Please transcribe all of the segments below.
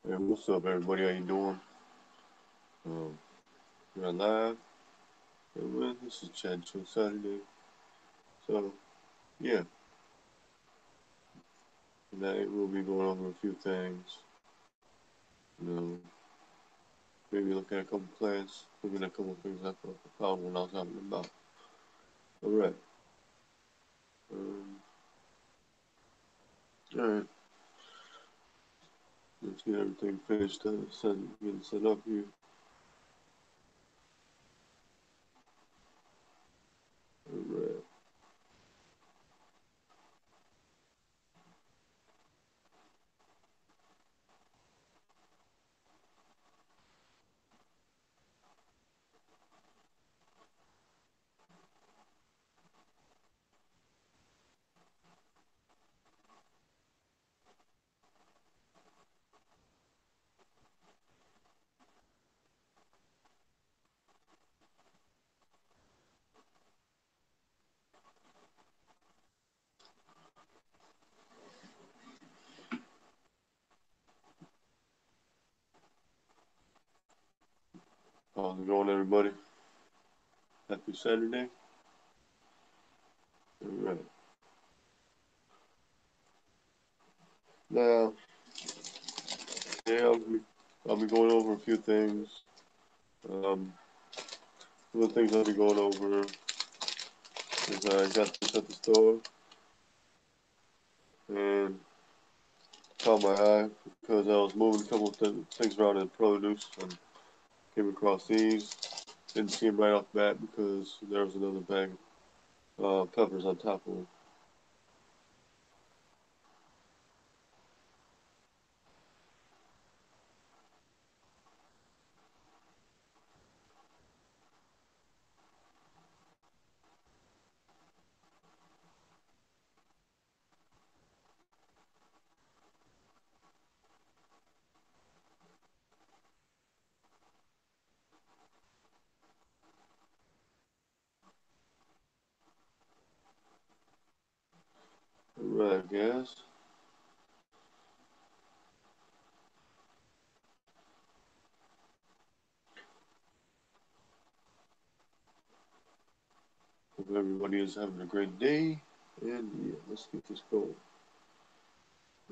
Hey, what's up, everybody? How you doing? Um, we're live. Hey, man, this is Chad Show Saturday. So, yeah, tonight we'll be going over a few things. You know, maybe look at a couple plans, looking at a couple things I found when I was out and about. All right. Um, all right. Let's get everything finished. Getting set up here. All right. How's it going, everybody? Happy Saturday. All right. Now, yeah, I'll be going over a few things. Um, One of the things I'll be going over is I got this at the store and caught my eye because I was moving a couple of things around in produce and came across these. Didn't see them right off the bat because there was another bag of peppers on top of them. Alright, guys. Hope everybody is having a great day. And yeah, let's get this going.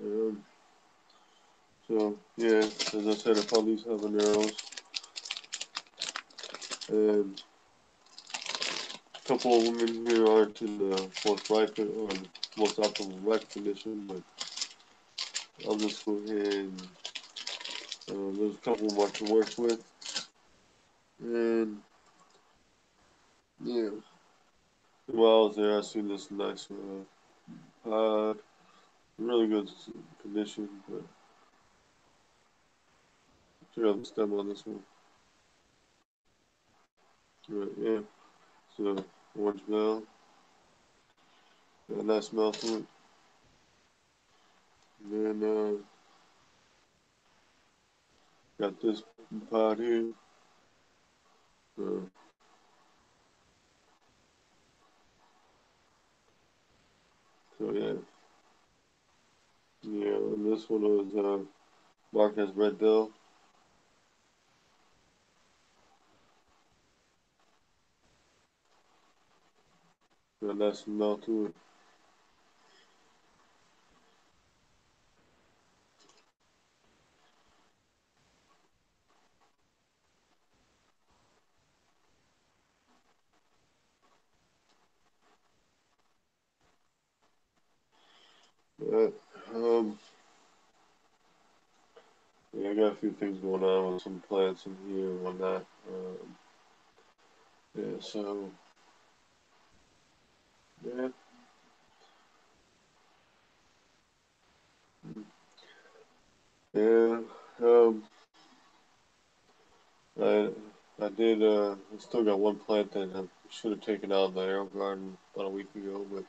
Um, so, yeah, as I said, I found these habaneros. And a couple of them in here aren't in the most ripe or most optimal ripe condition, but I'll just go ahead and there's a couple more to work with. And yeah, while I was there, I seen this nice pod, really good condition. But check out the stem on this one. Right, yeah, so orange bell, got a nice smell to it. And then got this pod here. Uh, so yeah, yeah, and this one was marked as red bell. Got a nice smell to it. But, um, yeah, I got a few things going on with some plants in here and whatnot. Yeah, so yeah, yeah. Um, I I did. I still got one plant that I should have taken out of the arrow garden about a week ago, but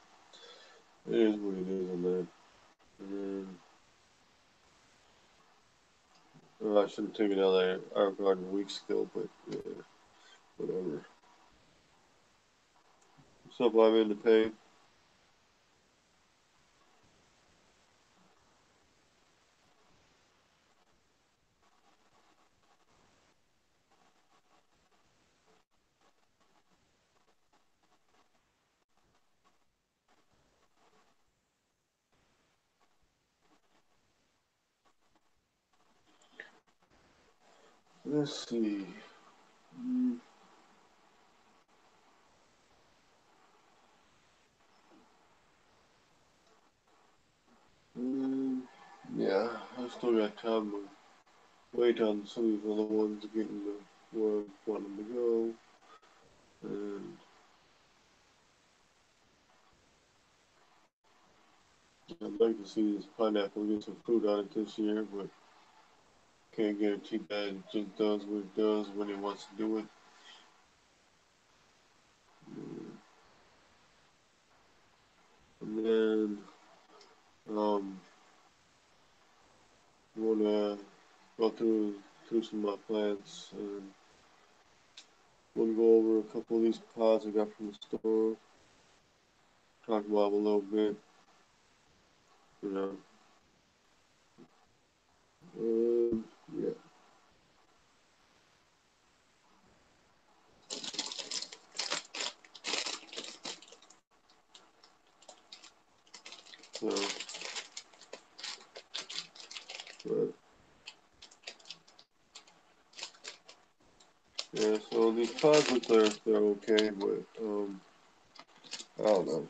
it is what it is on that. And I should have taken out of the arrow garden weeks ago, but yeah, whatever. What's up, I'm in the pain. Let's see. Mm. Mm, yeah, I still got time to wait on some of these other ones getting to where I want them to go. And I'd like to see this pineapple get some fruit on it this year, but can't guarantee that it just does what it does when it wants to do it. And then I wanna go through some of my plants and we'll go over a couple of these pods I got from the store. Talk about them a little bit, you know. Yeah. So, but yeah. So these pods look they're okay, but I don't know.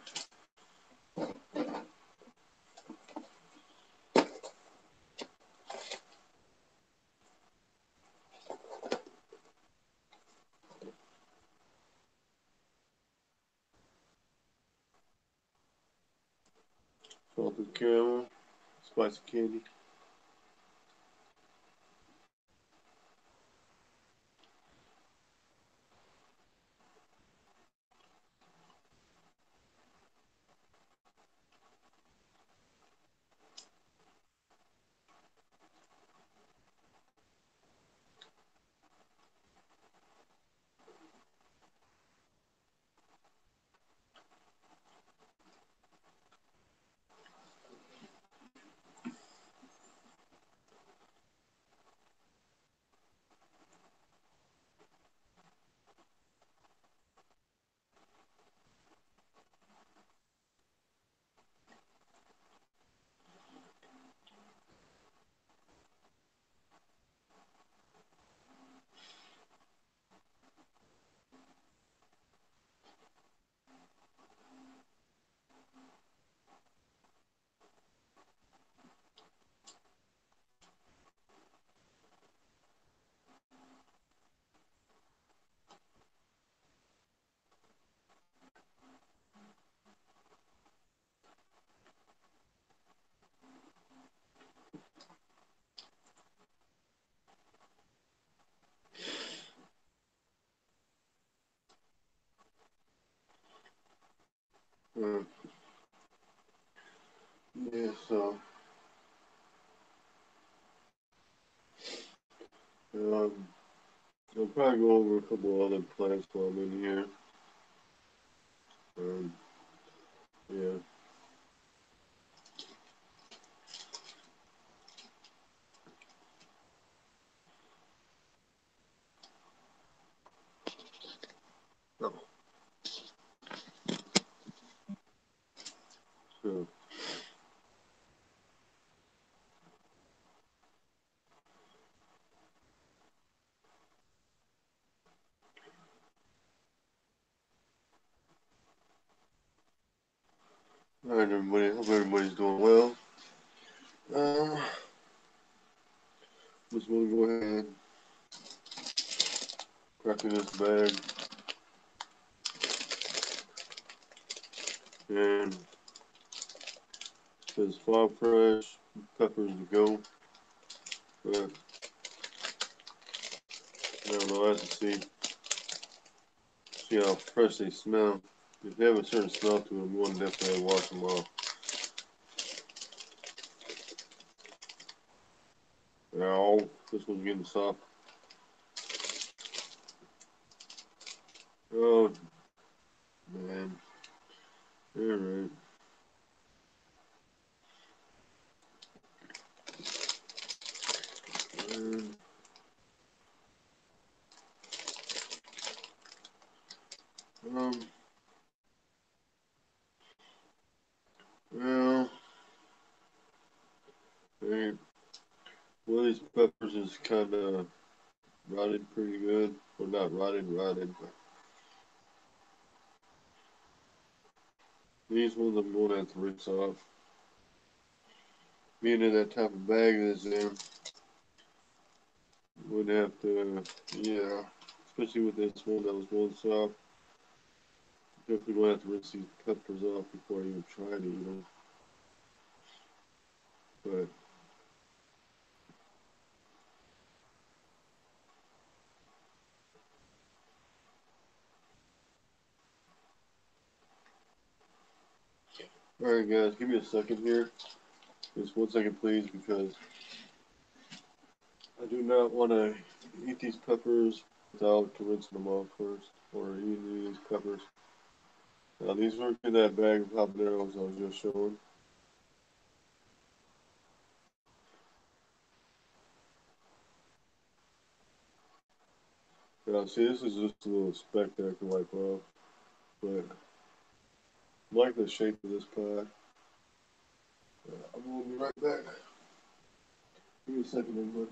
Salted caramel, spicy candy. Uh, yeah. So um, I'll probably go over a couple other plants while I'm in here. Um, yeah. Oh, so all right, everybody. Hope everybody's doing well. Um, just want to go ahead, crack in this bag, and says farm fresh peppers to go. But I don't know. I have to see how fresh they smell. If they have a certain smell to them, we'll definitely wash them off. Ow, this one's getting soft. Oh, man. Alright. Um, um, well, hey, well, these peppers is kind of rotted pretty good. Well, not rotted, but these ones I'm going to have to rinse off. Being in that type of bag that's in, would have to, yeah, especially with this one that was going soft. Definitely going to have to rinse these peppers off before I even try to eat them. But alright, guys, give me a second here. Just 1 second, please, because I do not want to eat these peppers without rinsing them off first, or eating these peppers. Now, these were in that bag of habaneros I was just showing. Now, see, this is just a little speck that I can wipe off, but I like the shape of this pot. I'm going to be right back. Give me a second, everybody.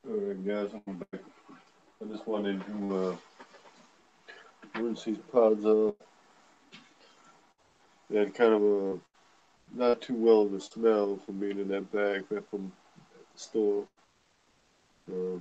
Alright, guys, I'm back. I just wanted to rinse these pods up. They had kind of a not too well of a smell from being in that bag from the store. Uh,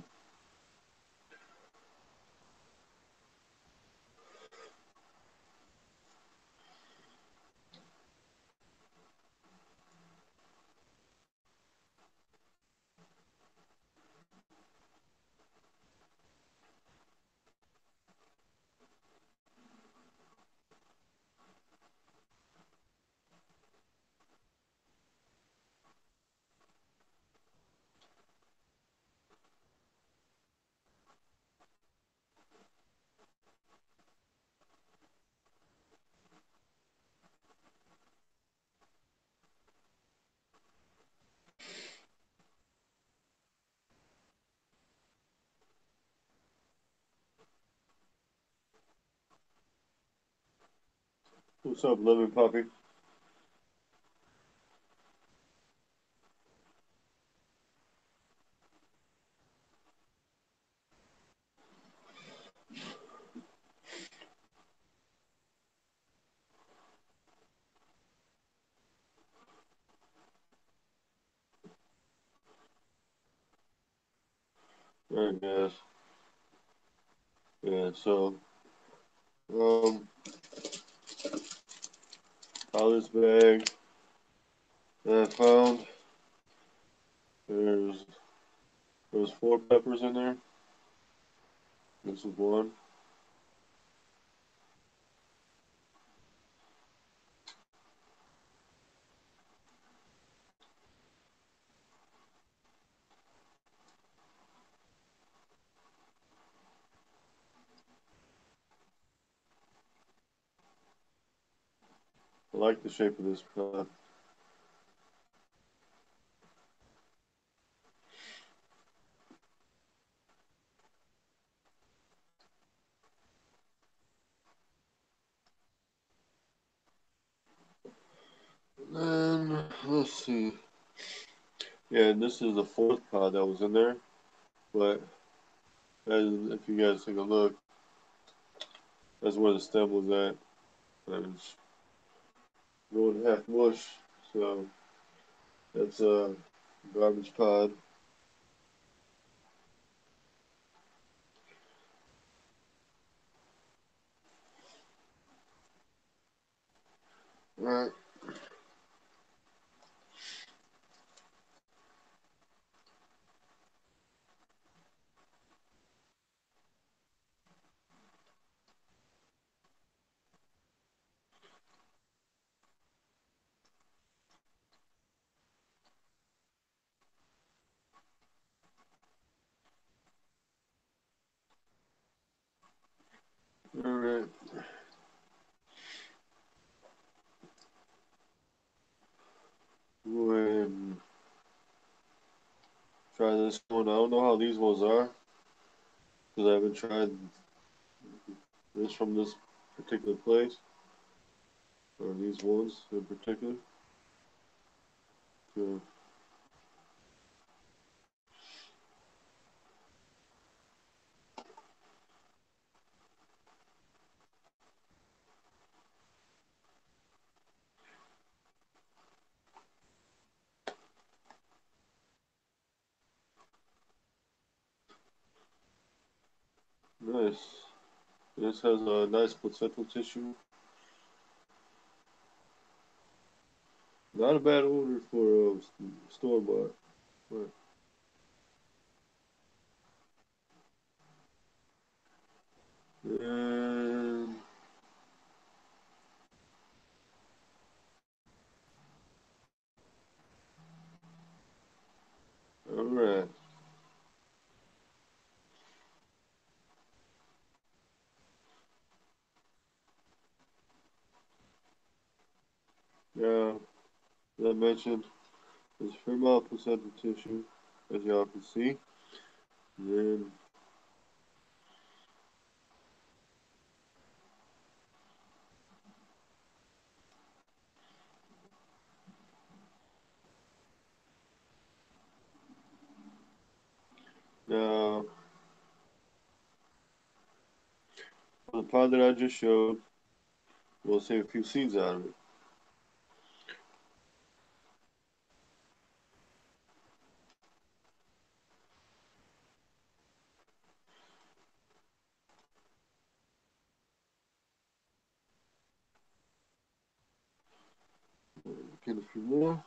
what's up, Lemon Puppy? Alright, guys. Yeah, so, um, out of this bag that I found, there's there's 4 peppers in there. This is one. I like the shape of this pot. And then, let's see. Yeah, and this is the 4th pot that was in there. But as, if you guys take a look, that's where the stem was at. And it's going half mush. So that's a garbage pod. Alright. Alright. Go ahead and try this one. I don't know how these ones are because I haven't tried this from this particular place or these ones in particular. So, nice. This has a nice placental tissue. Not a bad odor for a store bought. Right. And all right. Now, as I mentioned, there's a fair amount of placental tissue, as y'all can see. And then, now, for the pod that I just showed, we'll save a few seeds out of it. Get a few more.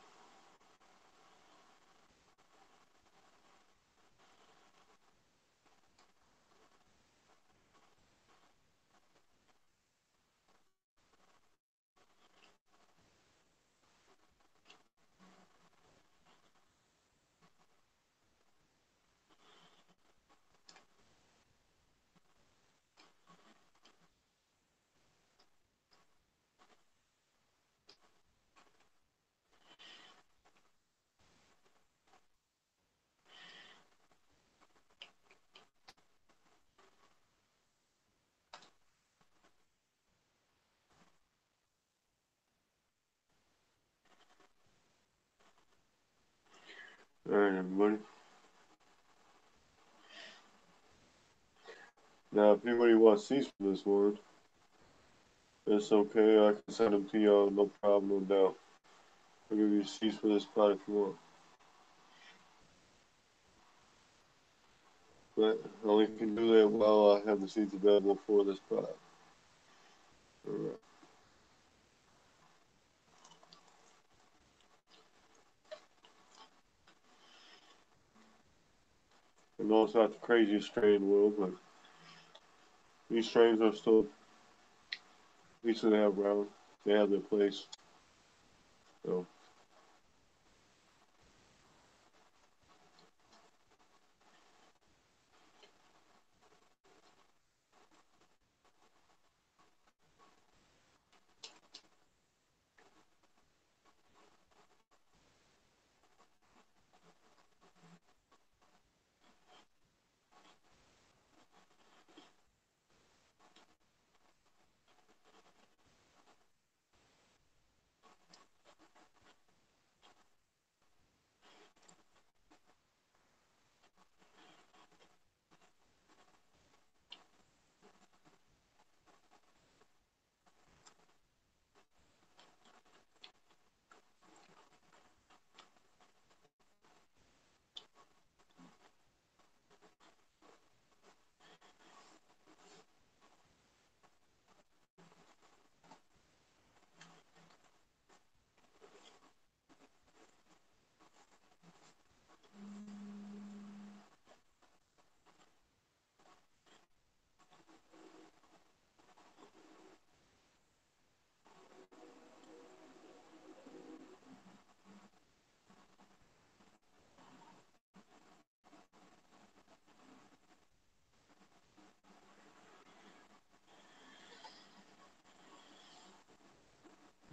All right, everybody. Now, if anybody wants seeds from this one, it's okay. I can send them to y'all, no problem, no doubt. I'll give you seeds for this pod if you want. But I only can do that while I have the seeds available for this pod. All right. I know it's not the craziest strain in the world, but these strains are still decent to have around. They have their place. So,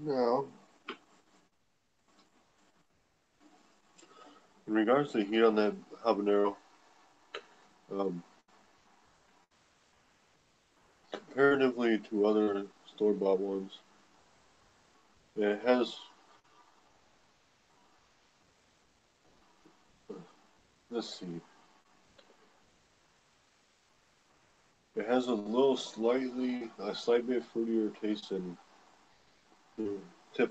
Now, in regards to the heat on that habanero, um, comparatively to other store-bought ones, it has, let's see, it has a slight bit fruitier taste than the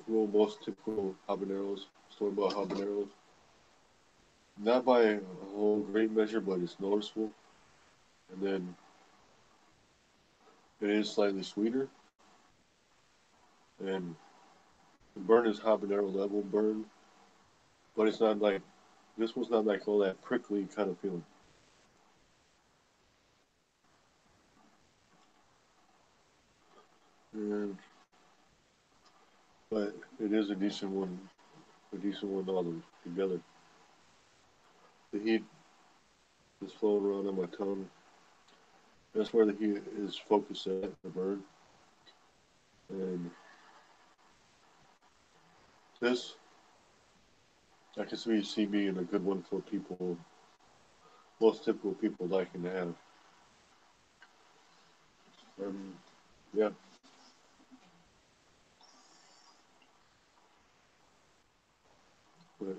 most typical habaneros, store-bought habaneros. Not by a whole great measure, but it's noticeable. And then it is slightly sweeter, and the burn is habanero level burn, but it's not like this one's not like all that prickly kind of feeling. And, but it is a decent one all together. The heat is flowing around on my tongue. That's where the heat is focused at the burn. And this, I can see being a good one for people, most typical people liking to have. Um, yeah, but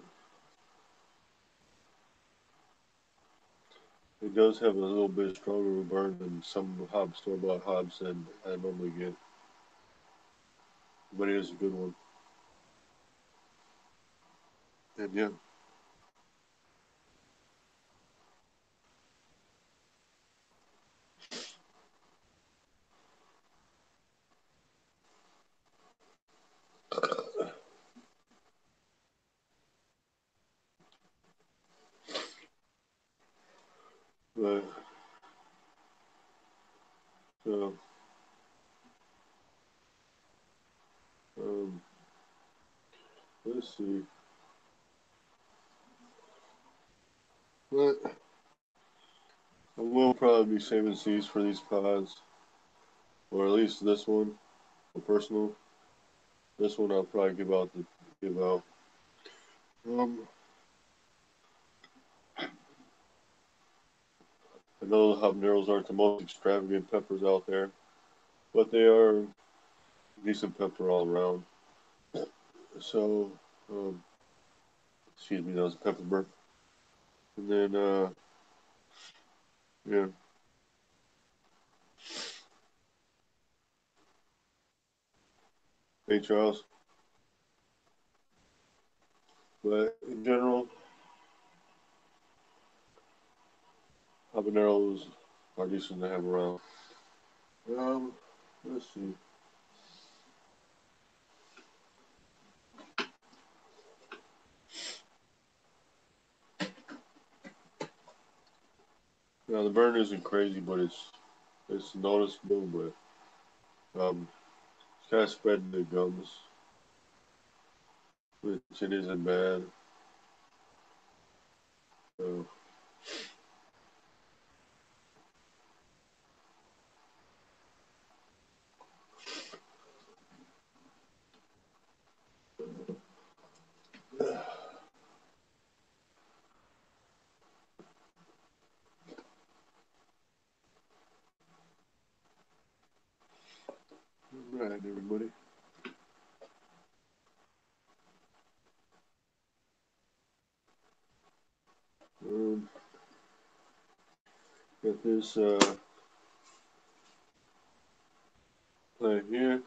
it does have a little bit stronger burn than some store bought Hobbs that I normally get, but it is a good one. And yeah, but so um, let's see. But I will probably be saving seeds for these pods, or at least this one, for personal. This one I'll probably give out. Um, I know the habaneros aren't the most extravagant peppers out there, but they are decent pepper all around. So, um, excuse me, that was a pepper burp. And then, yeah, hey Charles. But in general, habaneros are decent to have around. Um, let's see. Now the burn isn't crazy, but it's noticeable. But it's kind of spreading the gums, which it isn't bad. So, all right, everybody. Um, got this plant here.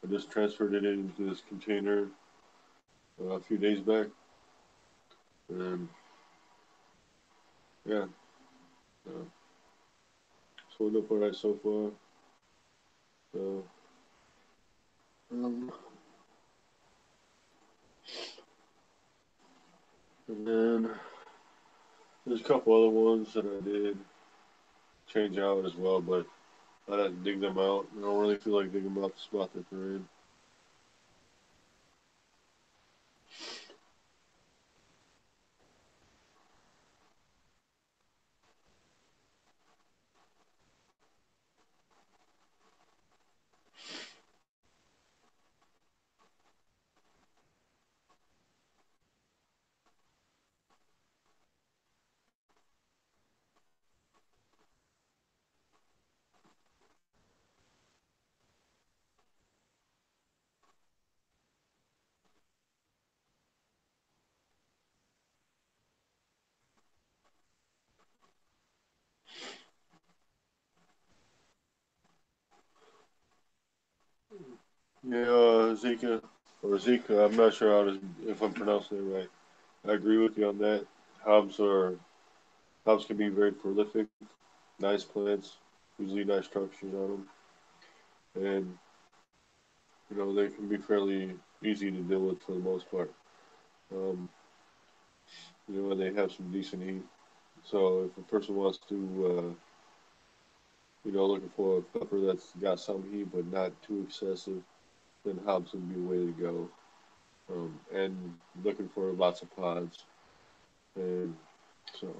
I just transferred it into this container a few days back, and yeah, uh, it's holding up alright so far. So, um, and then there's a couple other ones that I did change out as well, but I had to dig them out. I don't really feel like digging out the spot that they're in. Yeah, Zika or Zika. I'm not sure if I'm pronouncing it right. I agree with you on that. Hops are hops can be very prolific, nice plants, usually nice structures on them, and they can be fairly easy to deal with for the most part. Um, they have some decent heat. So if a person wants to, looking for a pepper that's got some heat but not too excessive, then hops would be a way to go. And looking for lots of pods, and so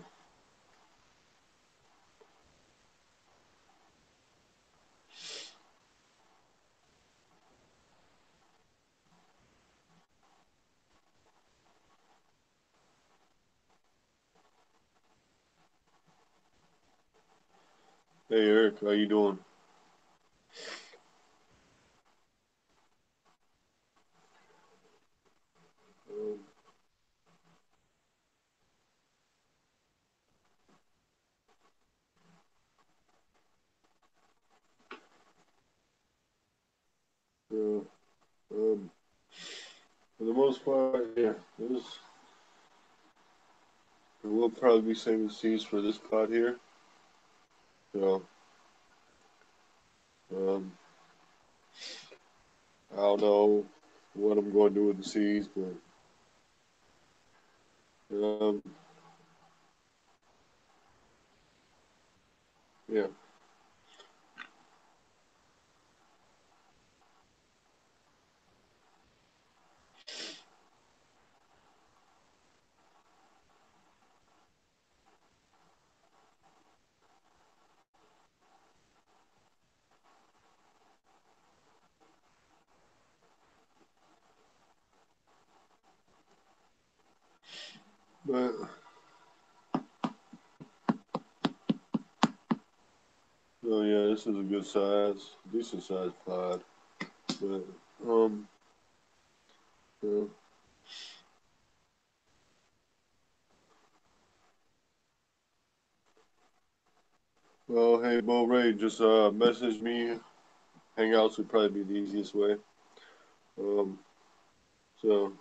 hey Eric, how you doing? Um, uh, um, for the most part, yeah, we'll probably be saving seeds for this pod here. So um, I don't know what I'm going to do with the seeds, but yeah, but oh yeah, this is a good size, decent sized pod. But um, yeah. Well, hey, Bo Ray, just message me. Hangouts would probably be the easiest way. Um, so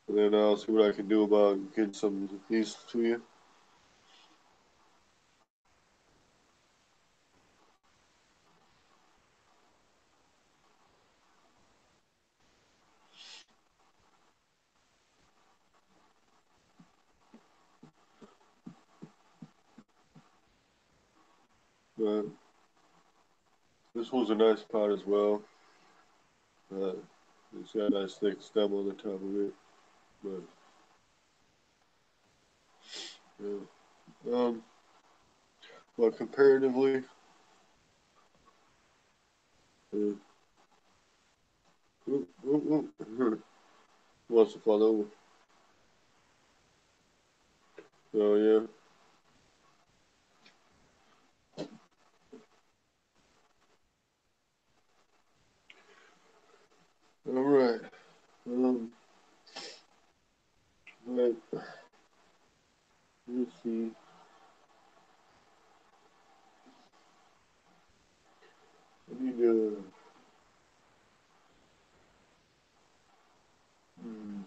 and then I'll see what I can do about getting some of these to you. But this one's a nice pot as well. Uh, it's got a nice thick stem on the top of it. But yeah. Um, but comparatively, uh, wants to fall over. So yeah. All right. Um, but let's see. I need to. Hmm,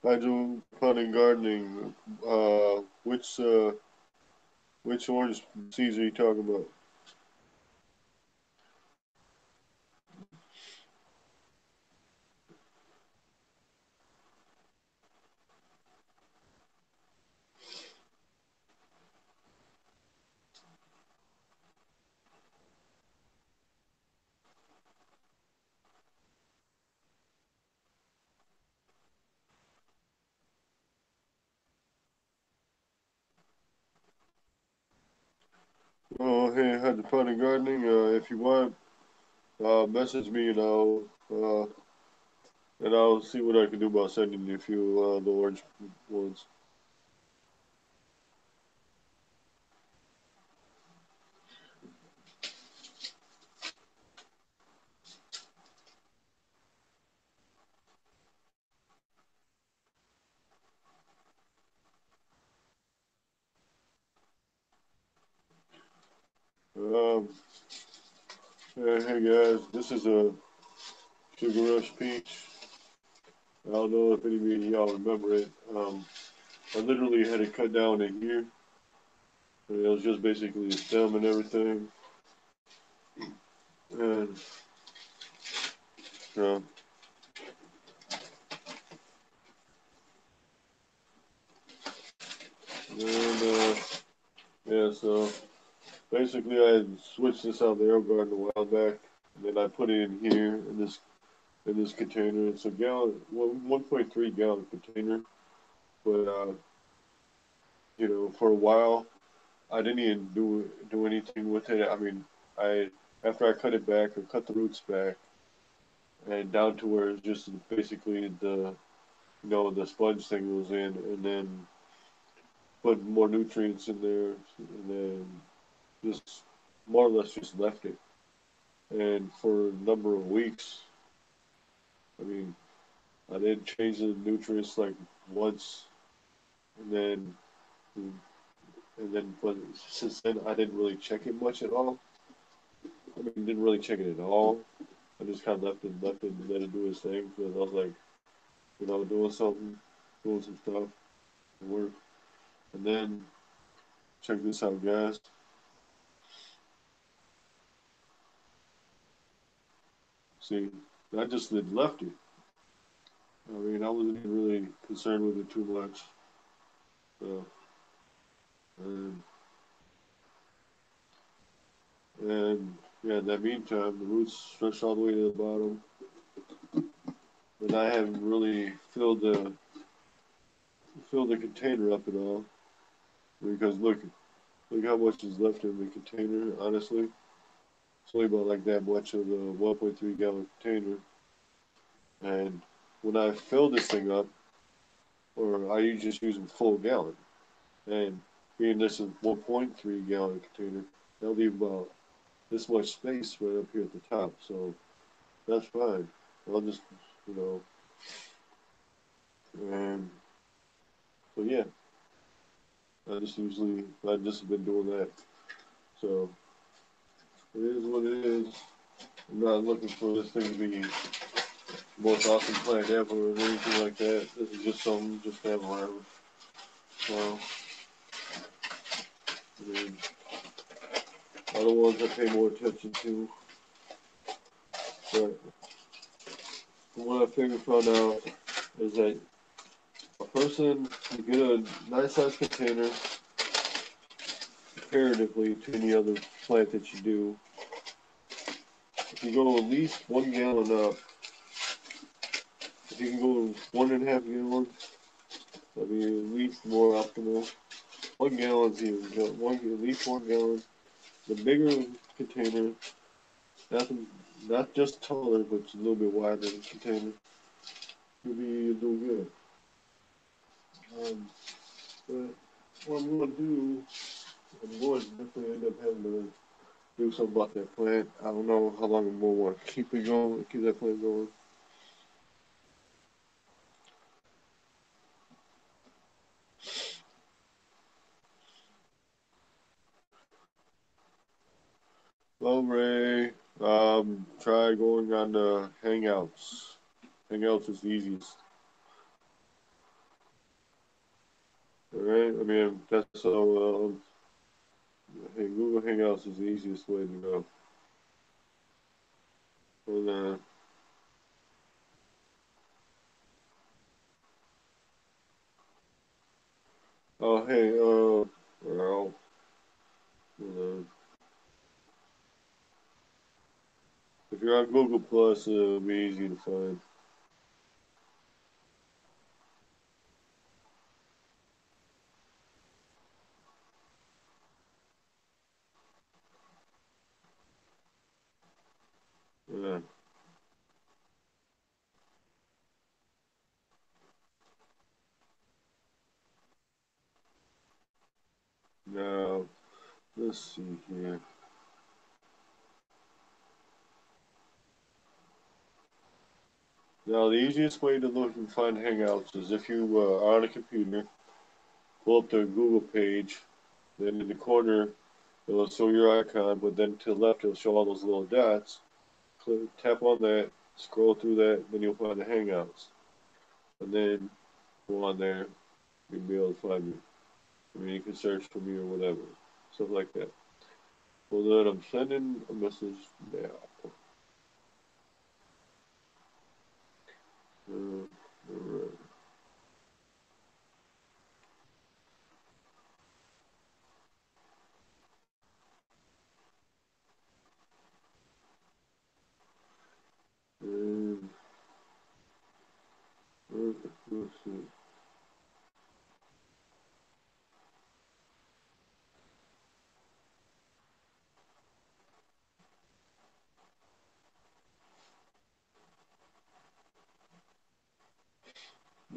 hydroponic gardening. Which orange seeds are you talking about? Oh, hey, hydroponic gardening. If you want, message me uh, and I'll see what I can do about sending you a few the orange ones. Um, hey guys, this is a Sugar Rush Peach. I don't know if any of y'all remember it. I literally had it cut down in here. It was just basically the stem and everything. And, uh, and yeah, so basically I switched this out of the AeroGarden a while back. And then I put it in here in this container. It's a 1.3 gallon container. But, for a while, I didn't even do anything with it. I mean, I after I cut it back or cut the roots back and down to where it's just basically the sponge thing was in, and then put more nutrients in there, and then just more or less just left it. And for a number of weeks, I mean, I didn't change the nutrients like once, and but since then I didn't really check it much at all. I mean, didn't really check it at all. I just kind of left it, and let it do its thing because I was like, doing something, doing some stuff, work, and then check this out, guys. See, I just left it. I mean, I wasn't even really concerned with it too much. So, and, and yeah, in that meantime, the roots stretched all the way to the bottom, and I haven't really filled the container up at all because look how much is left in the container. Honestly, it's only about like that much of the 1.3 gallon container. And when I fill this thing up, or I just use a full gallon, and being this is 1.3 gallon container, that'll leave about this much space right up here at the top. So that's fine. I'll just, you know, and so yeah, I just have been doing that. So it is what it is. I'm not looking for this thing to be the most awesome plant ever or anything like that. This is just something just to have around. So, I mean, other ones I pay more attention to. But what I figured found out is that a person can get a nice size container comparatively to any other plant that you do. If you go at least 1 gallon up, if you can go 1.5 gallons, that'd be at least more optimal. 1 gallon's even good. At least 1 gallon. The bigger container, nothing, not just taller, but a little bit wider container, would be a little good. But what I'm going to do, I'm going to definitely end up having to do something about that plant. I don't know how long I'm going to want to keep it going, keep that plant going. Well, Ray, try going on the Hangouts. Hangouts is the easiest. All right, I mean that's so. Hey, Google Hangouts is the easiest way to go. And, oh, hey, well, uh, if you're on Google Plus, it'll be easy to find. Yeah. Now, let's see here. Now, the easiest way to look and find Hangouts is if you are on a computer, pull up the Google page, then in the corner, It'll show your icon, but then to the left, it'll show all those little dots. Tap on that, scroll through that, then you'll find the Hangouts. And then go on there, you'll be able to find me. I mean, you can search for me or whatever, stuff like that. Well, then I'm sending a message now. Alright. And let's see.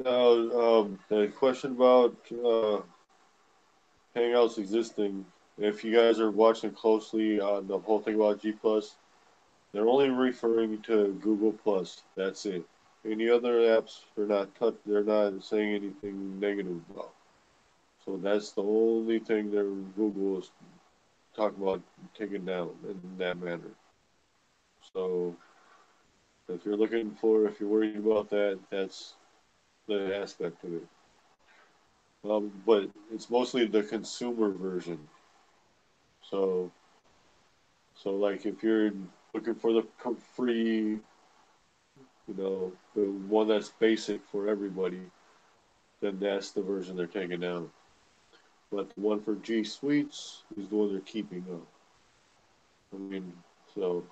Now, the question about Hangouts existing. If you guys are watching closely on the whole thing about G Plus, they're only referring to Google Plus. That's it. Any other apps, they're not saying anything negative about. So that's the only thing that Google is talking about taking down in that manner. So if you're worried about that, that's the aspect of it. But it's mostly the consumer version. So, so like if you're looking for the free, the one that's basic for everybody, then that's the version they're taking down. But the one for G Suites is the one they're keeping up. I mean, so.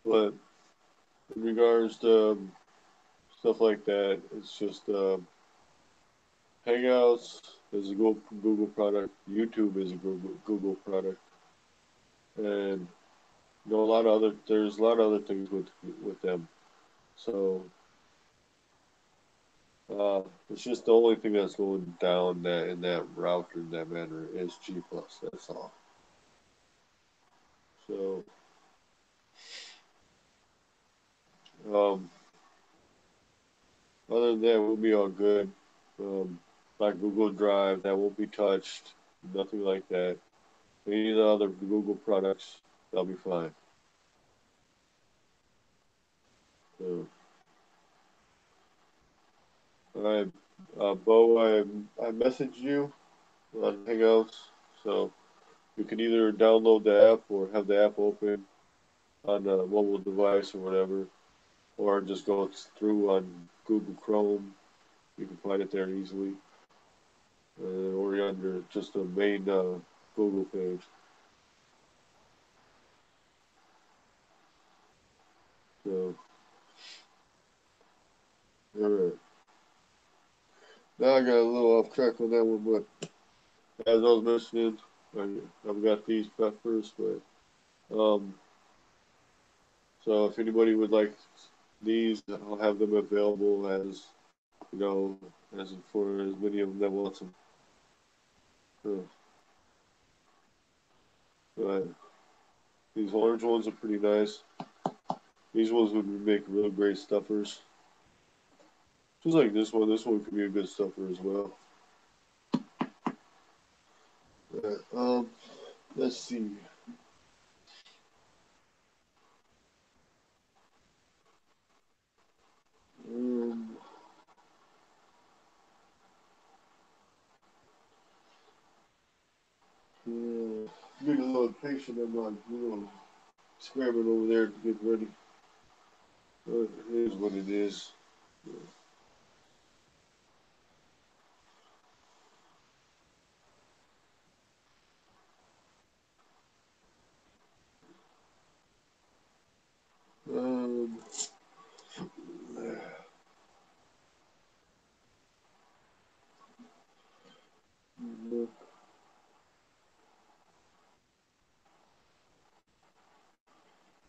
But in regards to stuff like that, it's just Hangouts is a Google product. YouTube is a Google product, and there's a lot of other things with them. So it's just the only thing that's going down that in that route in that manner is G Plus. That's all. So um, other than that, we'll be all good. Like Google Drive, that won't be touched. Nothing like that. Any of the other Google products, they'll be fine. So, all right, Bo, I messaged you on Hangouts, so you can either download the app or have the app open on a mobile device or whatever, or just go through on Google Chrome. You can find it there easily, or under just the main Google page. So, all right. Now I got a little off track on that one, but as I was mentioning, I've got these peppers, but um, so if anybody would like these, I'll have them available as you know, as for as many of them that want them. So, but these orange ones are pretty nice. These ones would make real great stuffers. Just like this one. This one could be a good stuffer as well. Let's see. Um, Getting a little impatient. I'm not, scrambling over there to get ready. It is what it is. Um,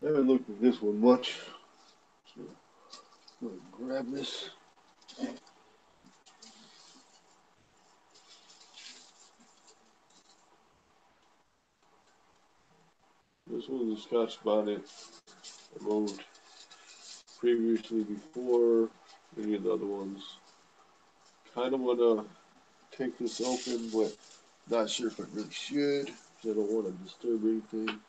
I haven't looked at this one much. So I'm gonna grab this. This one's a Scotch bonnet. I owned previously before any of the other ones Kind of want to take this open, but not sure if I really should. 'Cause I don't want to disturb anything.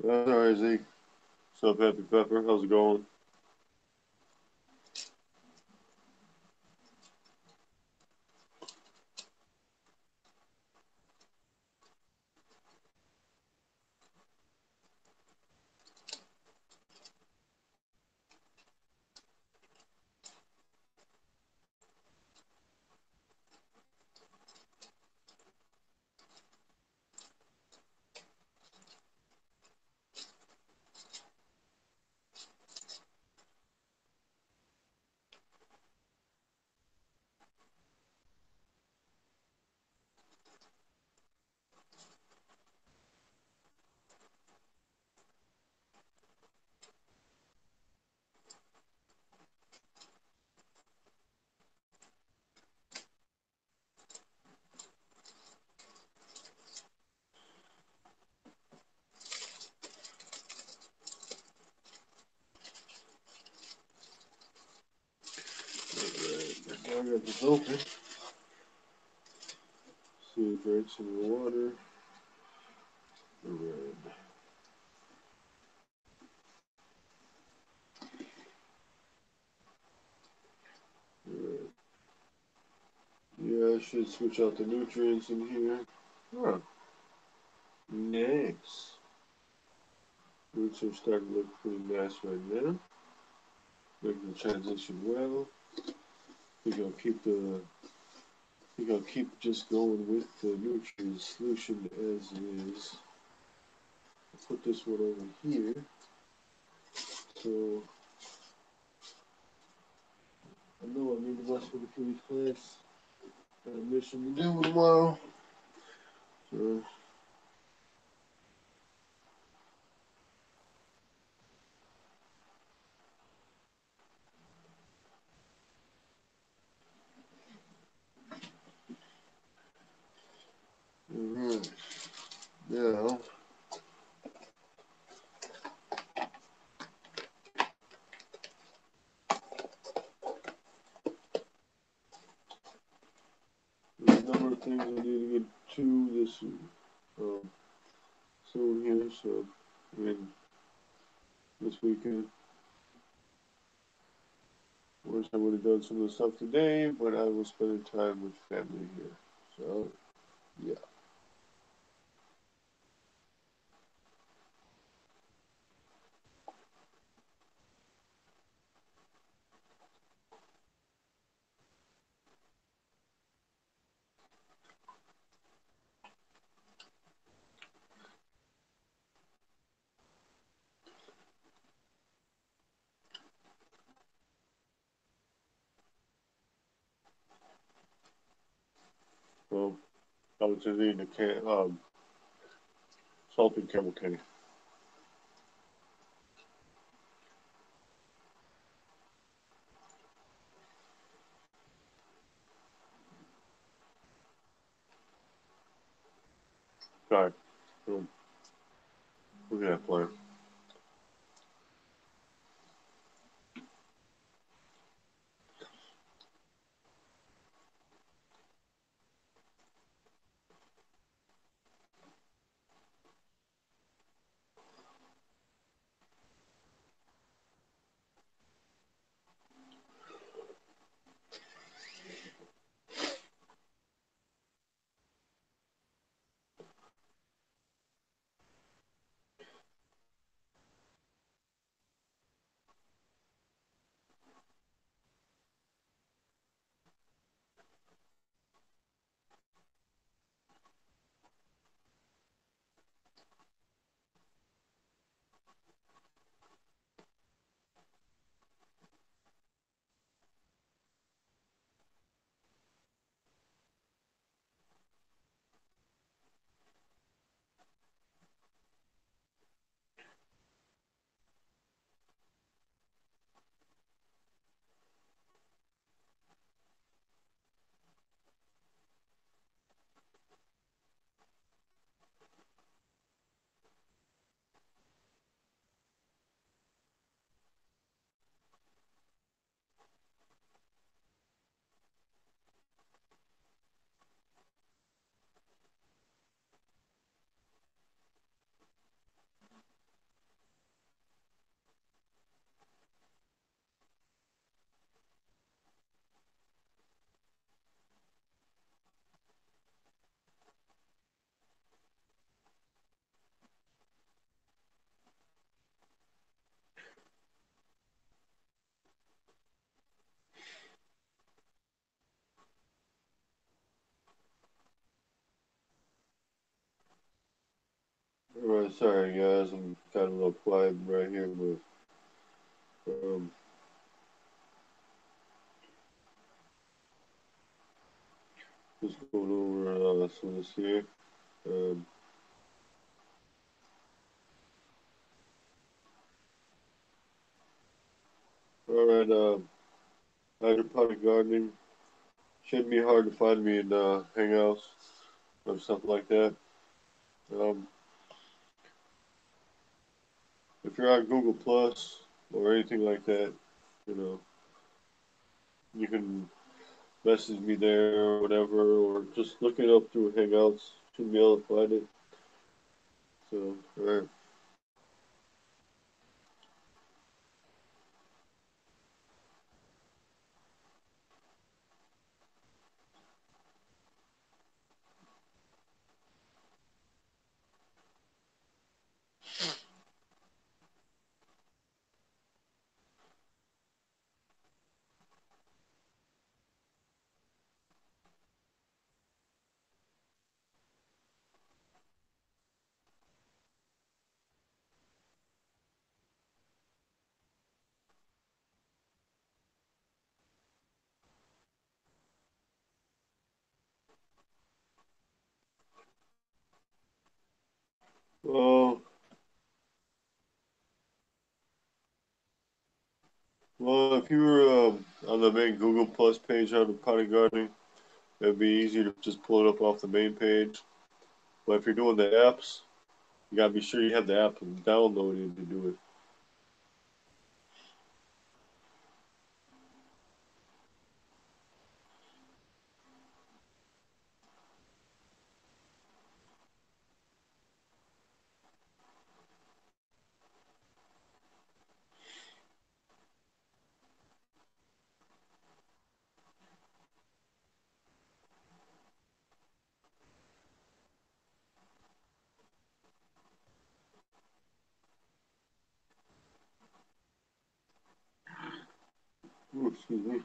That's all right, Zeke. What's up, Happy Pepper? How's it going? Alright, now I got this open. See, drink some water. Alright. Alright. Yeah, I should switch out the nutrients in here. Huh. Nice. Roots are starting to look pretty nice right now. Making the transition well. I think I'll keep just going with the nutrient solution as is. I'll put this one over here. So I know I need to watch for the food class. Got a mission to do tomorrow. So alright. Now there's a number of things I need to get to this um, soon here, so I mean this weekend. Wish I would have done some of the stuff today, but I was spending time with family here. So yeah. Well, I was just eating a salted caramel candy. Sorry. So, look at that plan. Alright, sorry guys, I'm kind of a little quiet right here, but just going over some of this here. Um, Alright, hydroponic gardening shouldn't be hard to find me in Hangouts or stuff like that. Um, if you're on Google Plus or anything like that, you know, you can message me there or whatever, or just look it up through Hangouts. Should be able to find it. So, alright. Well, well, if you were on the main Google Plus page on the potting gardening, it'd be easy to just pull it up off the main page. But if you're doing the apps, you gotta be sure you have the app downloaded to do it. Ooh, excuse me.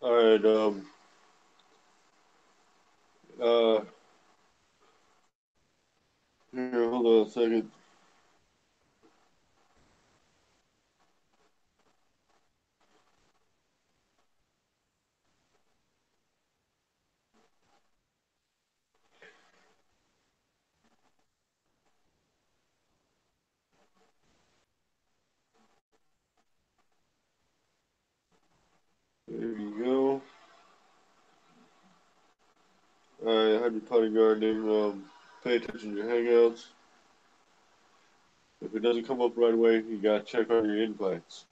All right. Uh. Here, hold on a second. There you go. All right, hydroponic gardening. Pay attention to your hangouts. If it doesn't come up right away, you gotta check on your invites.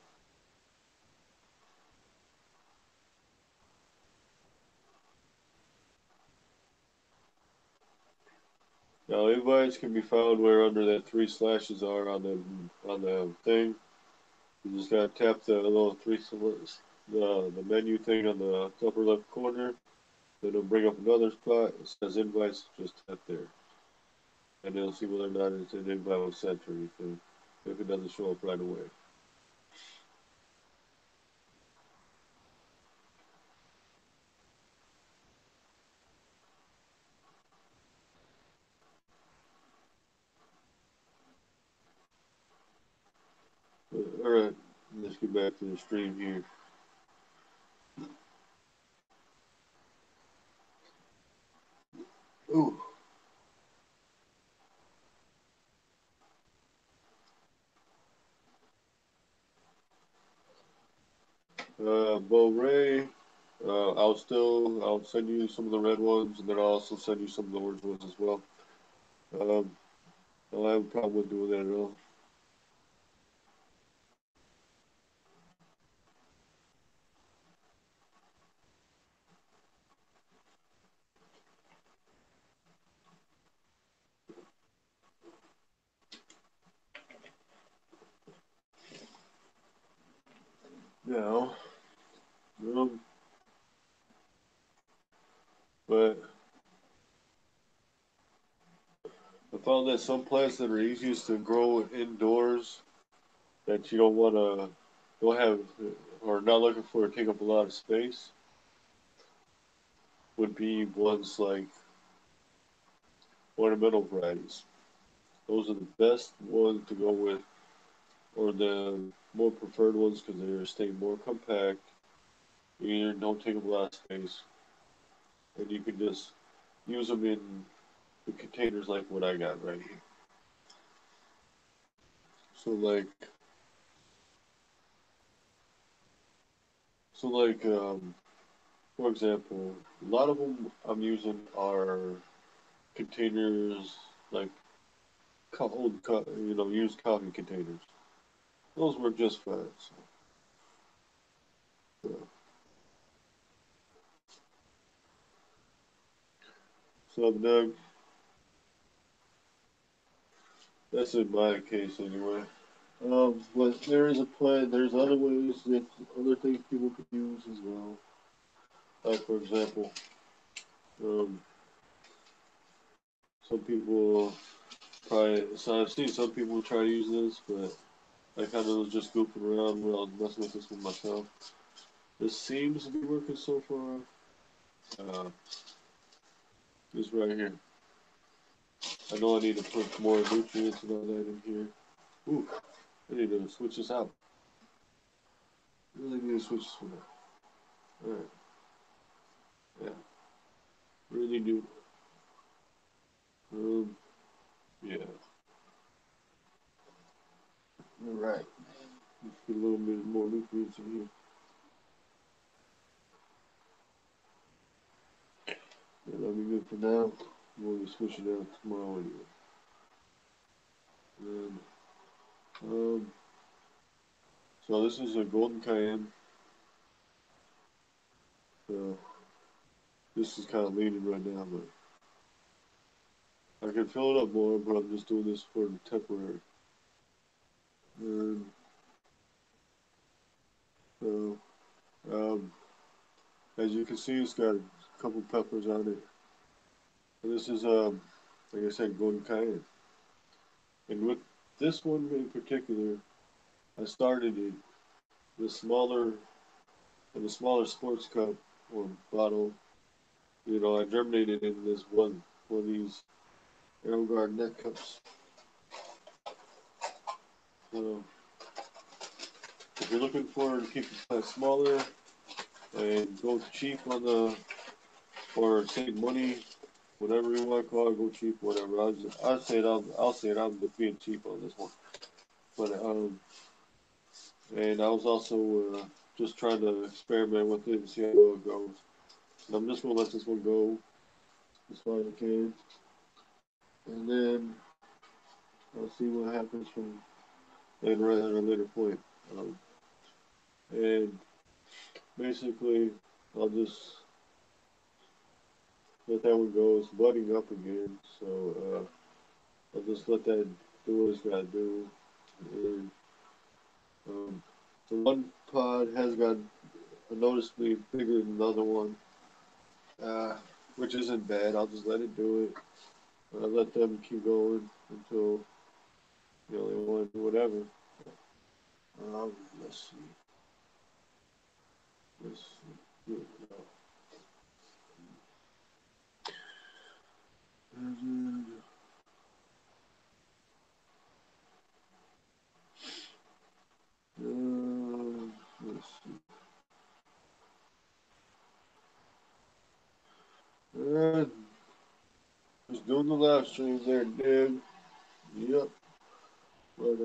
Now, invites can be found where under that three slashes are on the thing. You just gotta tap the little the menu thing on the upper left corner. Then it'll bring up another spot. It says invites. Just tap there, and it'll see whether or not it's an invite was sent or anything. If it doesn't show up right away. All right, let's get back to the stream here. Ooh. Bo Ray. I'll send you some of the red ones, and then I'll also send you some of the orange ones as well. Um, I don't have a problem with doing that at all. Now, but I found that some plants that are easiest to grow indoors that you don't have, or not looking for to take up a lot of space would be ones like ornamental varieties. Those are the best ones to go with, or the more preferred ones because they stay more compact. You don't take up a lot of space, and you can just use them in the containers like what I got right here. So like, so like, for example, a lot of them I'm using are containers like used coffee containers. Those work just fine. So Doug, that's in my case anyway. But there is a plan. There's other ways that other things people could use as well. Like for example, um, some people probably. So I've seen some people try to use this, but I kind of was just goofing around when I was messing with this one myself. This seems to be working so far. Uh, this right here. I know I need to put more nutrients and all that in here. Ooh, I need to switch this out. I really need to switch this one out. Alright, yeah, really do. Um, yeah, alright. Let's get a little bit more nutrients in here. That'll be good for now. We'll be switching out tomorrow anyway. And, um, so this is a golden cayenne. So this is kind of leaning right now, but I can fill it up more, but I'm just doing this for temporary. And so, as you can see, it's got a couple peppers on it. And this is, like I said, golden cayenne. And with this one in particular, I started it the smaller in a smaller sports cup or bottle. I germinated in this one of these AeroGuard net cups. So if you're looking for to keep the plant smaller and go cheap on the or save money, whatever you want to call it, go cheap, whatever. I'll say it. I'm just being cheap on this one. But and I was also just trying to experiment with it and see how it goes. And I'm just gonna let this one go as far as I can, and then I'll see what happens from later at a later point. Um, and basically, I'll just let that one go. It's budding up again, so I'll just let that do what it's got to do. And, um, the one pod has got noticeably bigger than the other one, uh, which isn't bad. I'll just let it do it. I'll let them keep going until they want to do whatever. Let's see. Let's see. Let's see. Just doing the live streams there, dude. Yep. But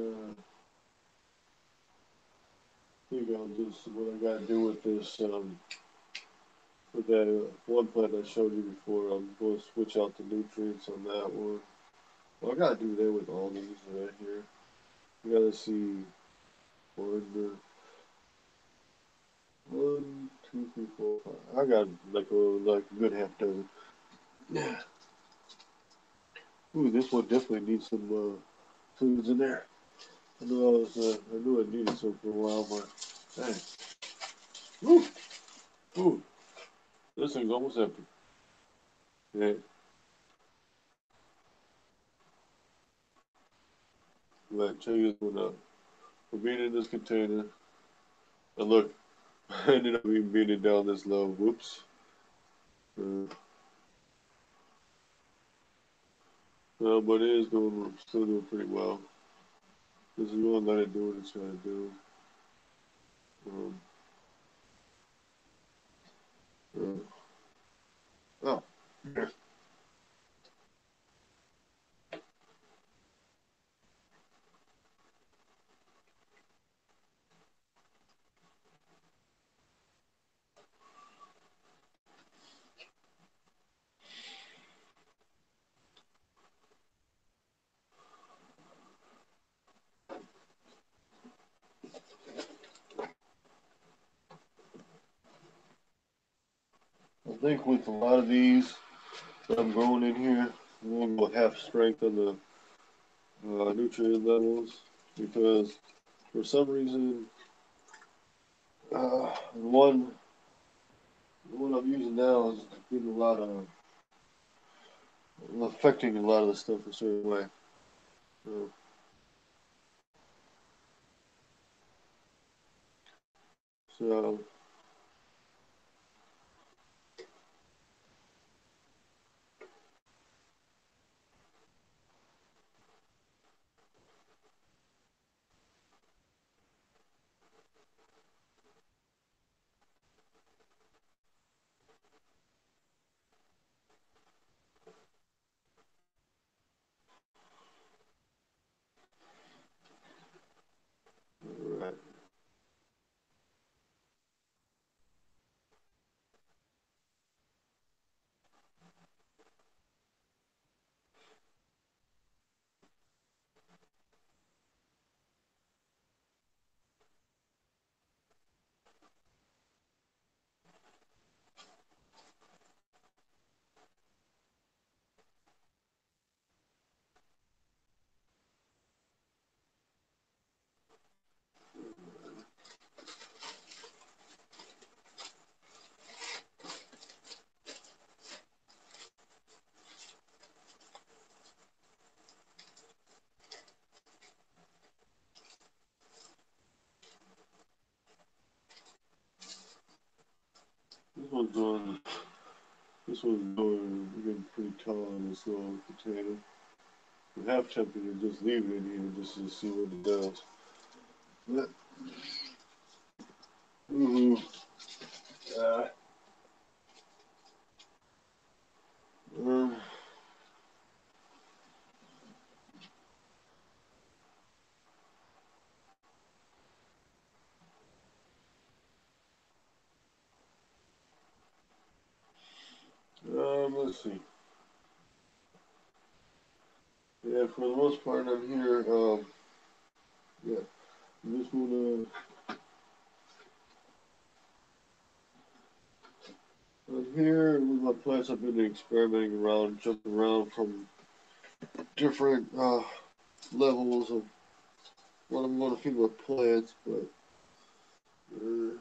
here you go. Just what I gotta do with this. With that one plant I showed you before, I'm going to switch out the nutrients on that one. Well, I gotta do that with all these right here. You gotta see one, one, two, three, four, five. I got like a good half dozen. Yeah. Ooh, this one definitely needs some foods in there. I knew I needed some for a while, but dang. Woo! Ooh, this thing's almost empty. Yeah. Right, check this one out. We're being in this container. And look, I ended up being it down this low. Whoops. Well, but it is doing, still doing pretty well. This is going to let it do what it's trying to do. Um, oh, here. I think with a lot of these that I'm growing in here, I'm going to go half strength on the nutrient levels because for some reason, one the one I'm using now is getting a lot of affecting a lot of the stuff a certain way. So, so right, this one's doing this one's doing getting pretty tall in this little container. I'm half tempted to just leave it in here just to see what it does. But, mm-hmm. uh, um, let's see. Yeah, for the most part, I'm here. Yeah, I'm just gonna. I'm here with my plants. I've been experimenting around, jumping around from different levels of what I'm going to feed my plants, but uh,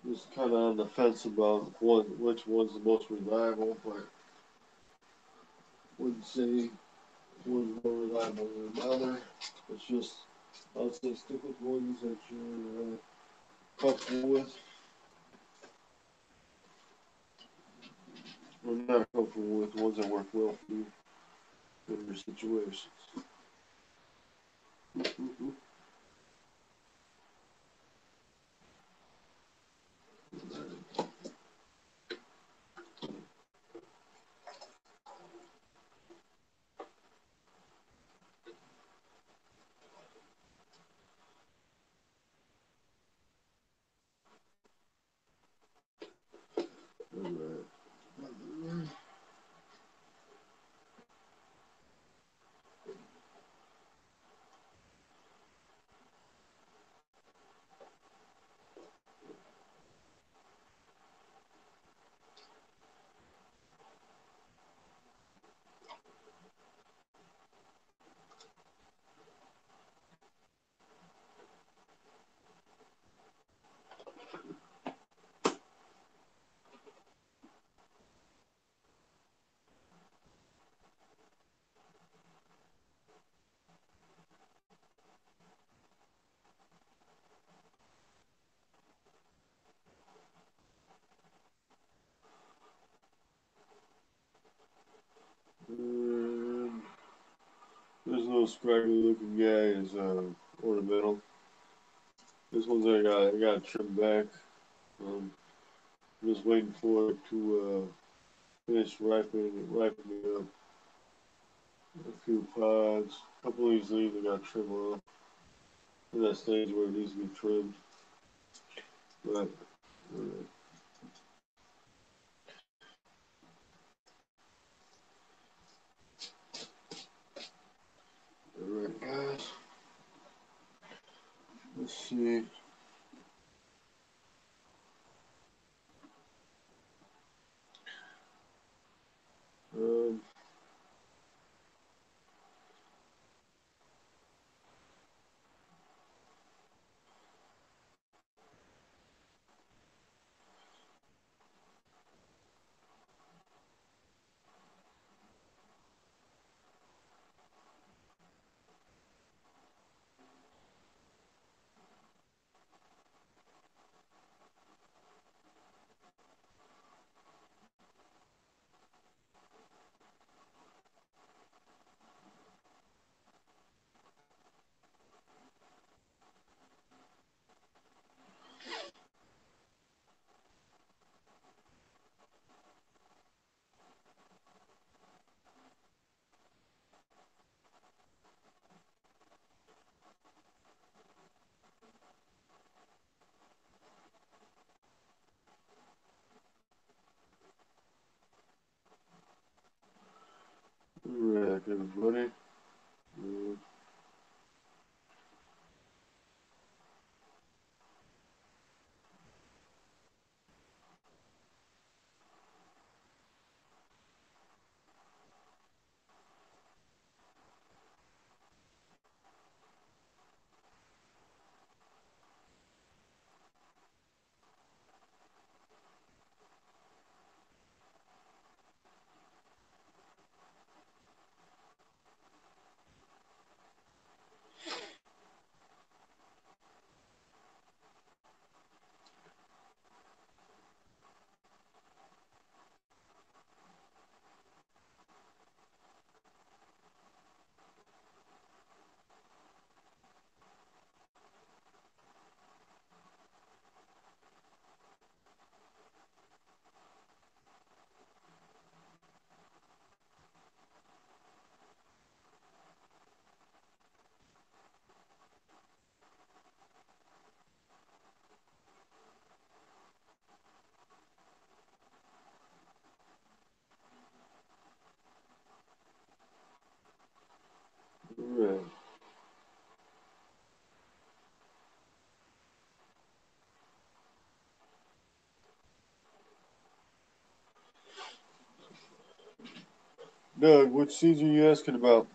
just kind of on the fence about which one's the most reliable. But wouldn't say one's more reliable than another. It's just I'll say stick with ones that you're comfortable with. Or not comfortable with ones that work well for you in your situations. Mm-hmm. All right. And this little scraggly looking guy is ornamental. This one's I got trimmed back. Um, I'm just waiting for it to finish ripening up. A few pods. A couple of these leaves I got trimmed off. In that stage where it needs to be trimmed. But alright, guys. Let's see. Um, alright, everybody. Uh, alright. Doug, which seeds are you asking about?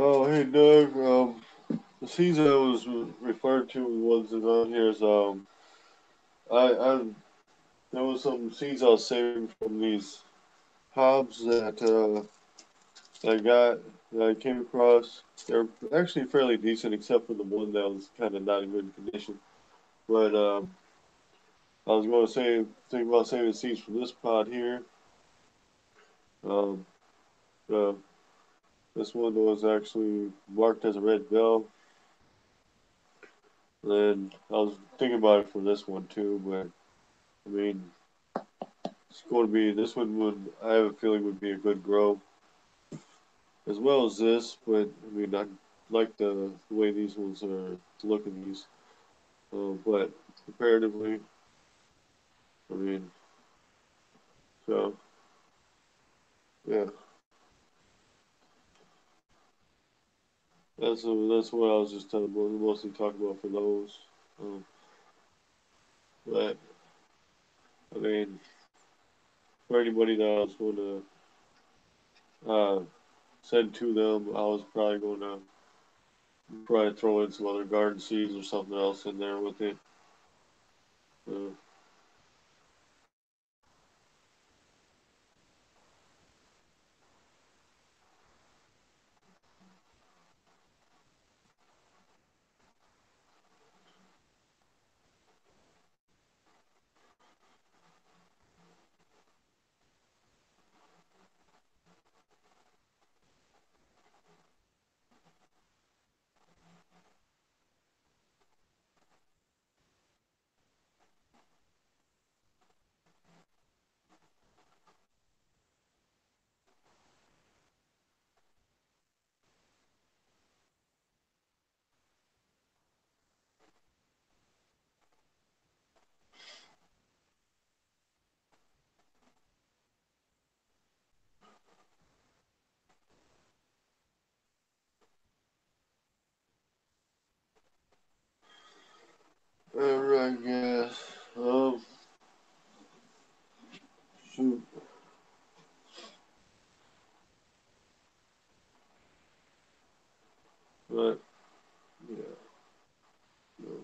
Oh, hey Doug. The seeds I was referring to, the ones that's on here is I there was some seeds I was saving from these hobs that I got that I came across. They're actually fairly decent, except for the one that was kind of not in good condition. But I was going to say think about saving seeds from this pod here. Um, uh, this one was actually marked as a red bell. And I was thinking about it for this one too, but I mean, it's going to be this one would I have a feeling would be a good grow as well as this. But I mean, I like the way these ones are looking. These, but comparatively, I mean, so yeah, that's what I was just mostly talking about for those. Um, but I mean, for anybody that I was going to send to them, I was probably going to probably throw in some other garden seeds or something else in there with it. Uh, Alright, guys. Shoot. But, yeah. No.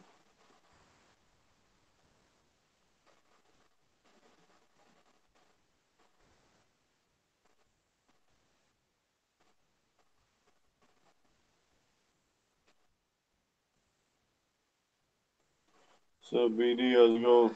So, BD, how's it going?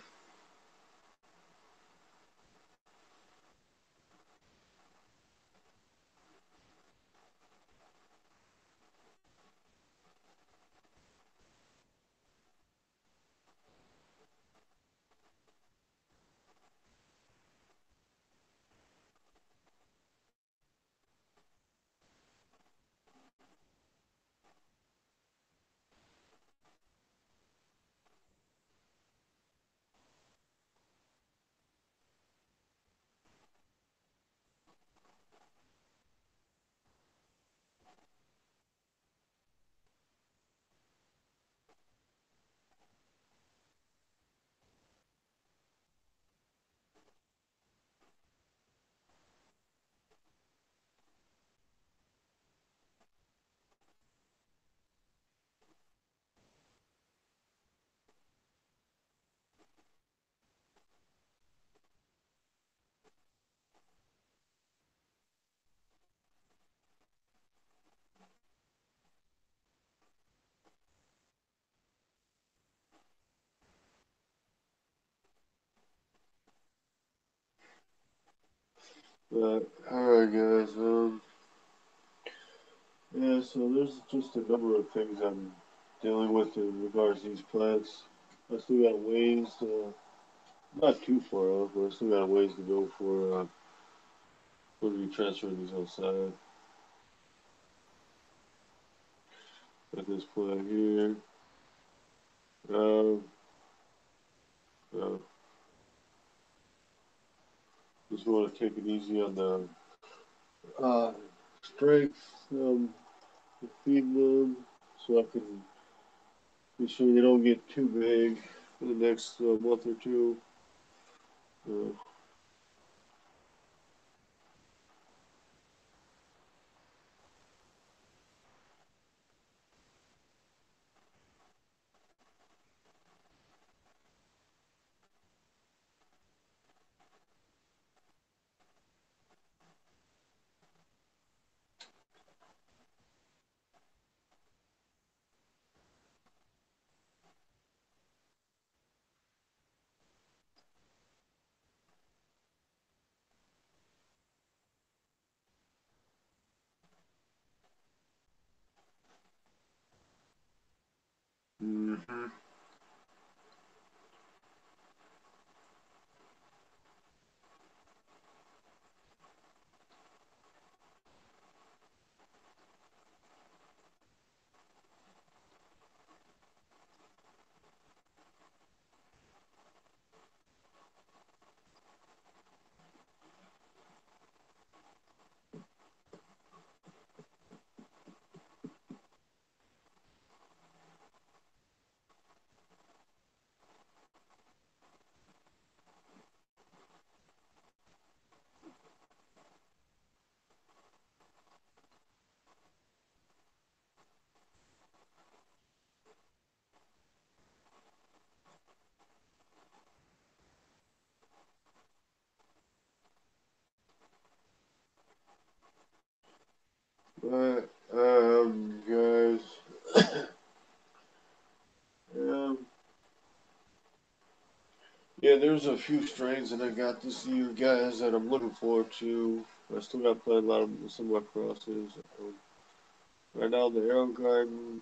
Alright, guys. Yeah, so there's just a number of things I'm dealing with in regards to these plants. I still got ways not too far off, but I still got a ways to go for me transferring these outside. At this plant here. Um, uh, just want to take it easy on the strength, feed them so I can be sure they don't get too big for the next month or two. Uh, Hmm. But guys, um, yeah, there's a few strains that I got this year, guys, that I'm looking forward to. I still got to play a lot of some of my crosses. Right now, in the Arrow Garden,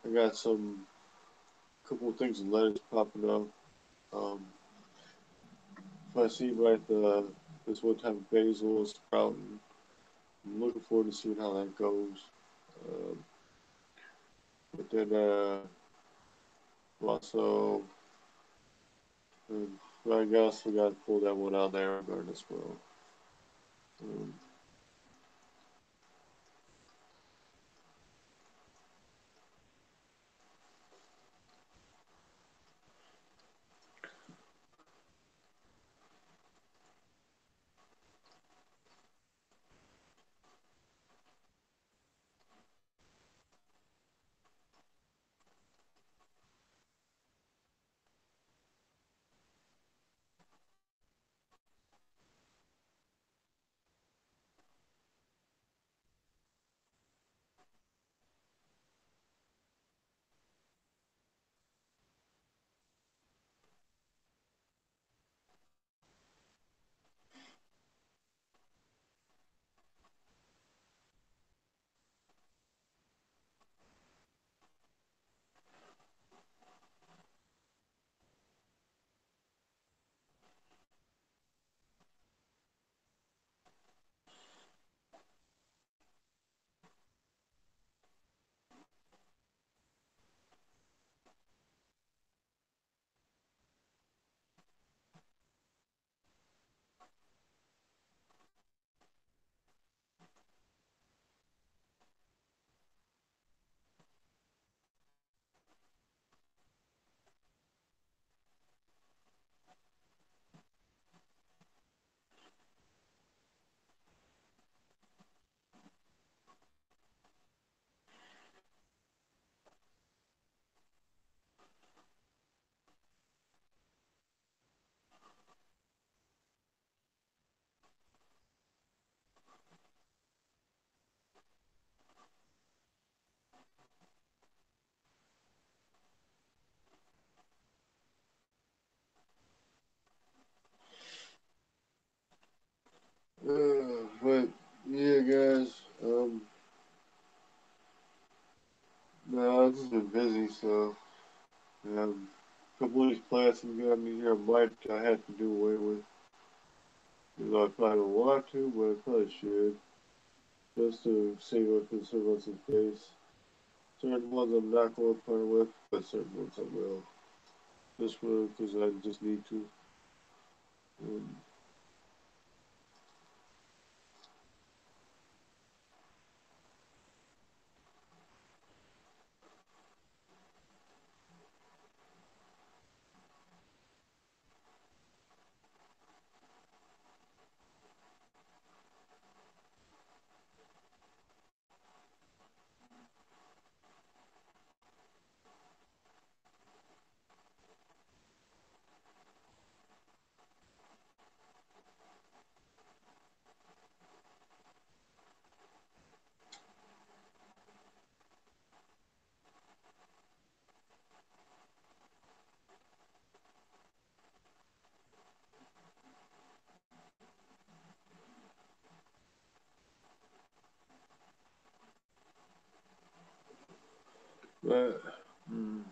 I got some couple of things in lettuce popping up. Um, if I see right this one type of basil is sprouting, I'm looking forward to seeing how that goes. Um, but then also, I guess we got to pull that one out there garden as well. Um, but yeah, guys. No, I've just been busy, so a couple of these plants that got me here, I have to do away with. You know, I probably don't want to, but I probably should, just to save up and conserve on some space. Certain ones I'm not going to part with, but certain ones I will. Just for because I just need to. Um, but, mm,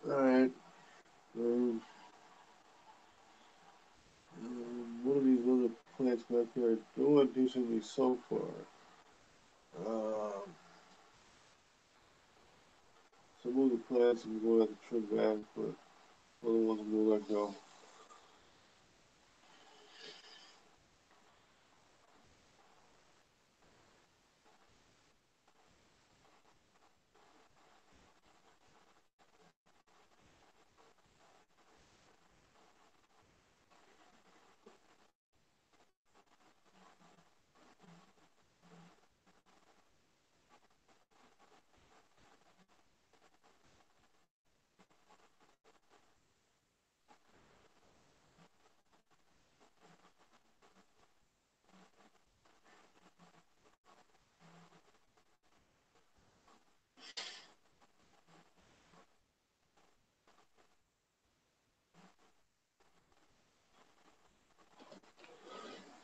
Alright. What are these other plants back here doing decently so far? Um, some of the plants I'm going to have to trim back, but other ones I'm going to let go.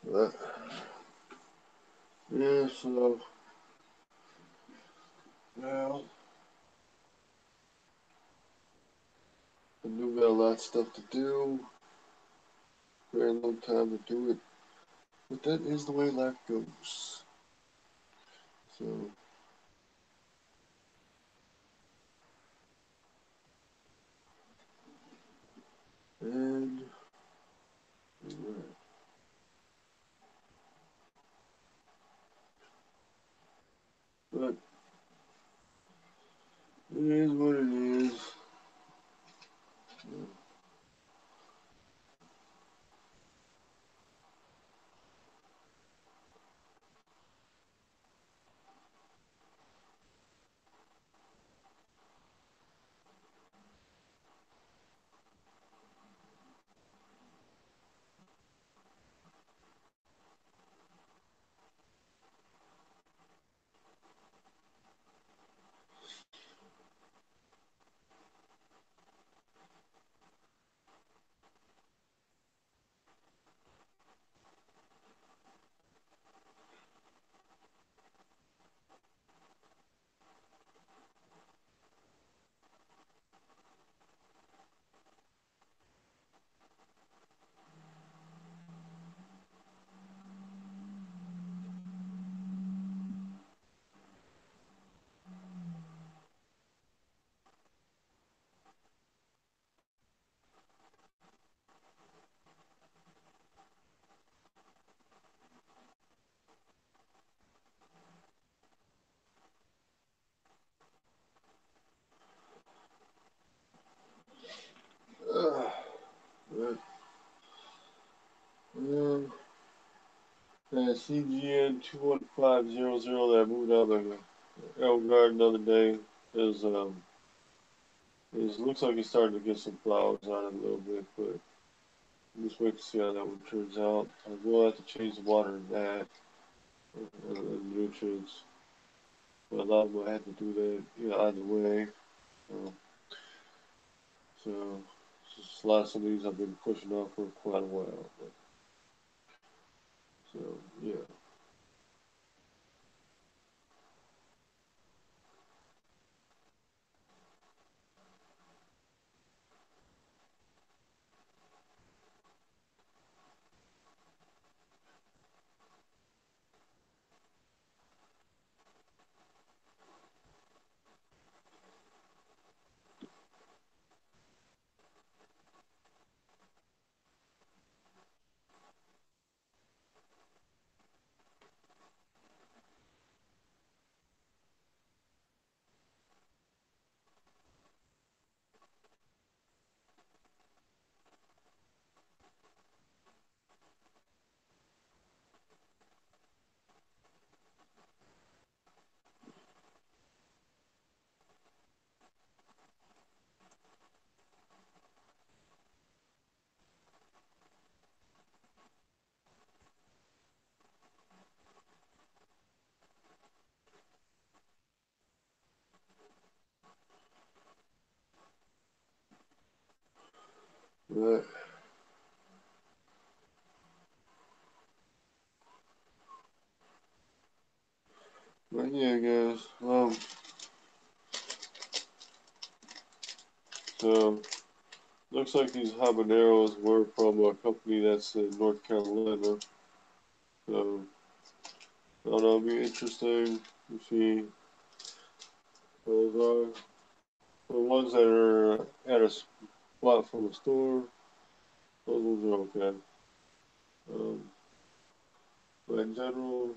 But, yeah, so now I do got a lot of stuff to do. Very long time to do it. But that is the way life goes. So, and, right. But it is what it is. But, um, that CGN 21500 that moved out of Elgard the other day is looks like it's starting to get some flowers on it a little bit, but just wait to see how that one turns out. I will have to change the water in that and nutrients. But a lot of them I had to do that, either way. Um, so just last of these I've been pushing off for quite a while. But, so yeah. But, but yeah, guys. So looks like these habaneros were from a company that's in North Carolina. So I don't know, it'll be interesting to see those are the ones that are at a spot from a store. Those ones are okay. Um, but in general,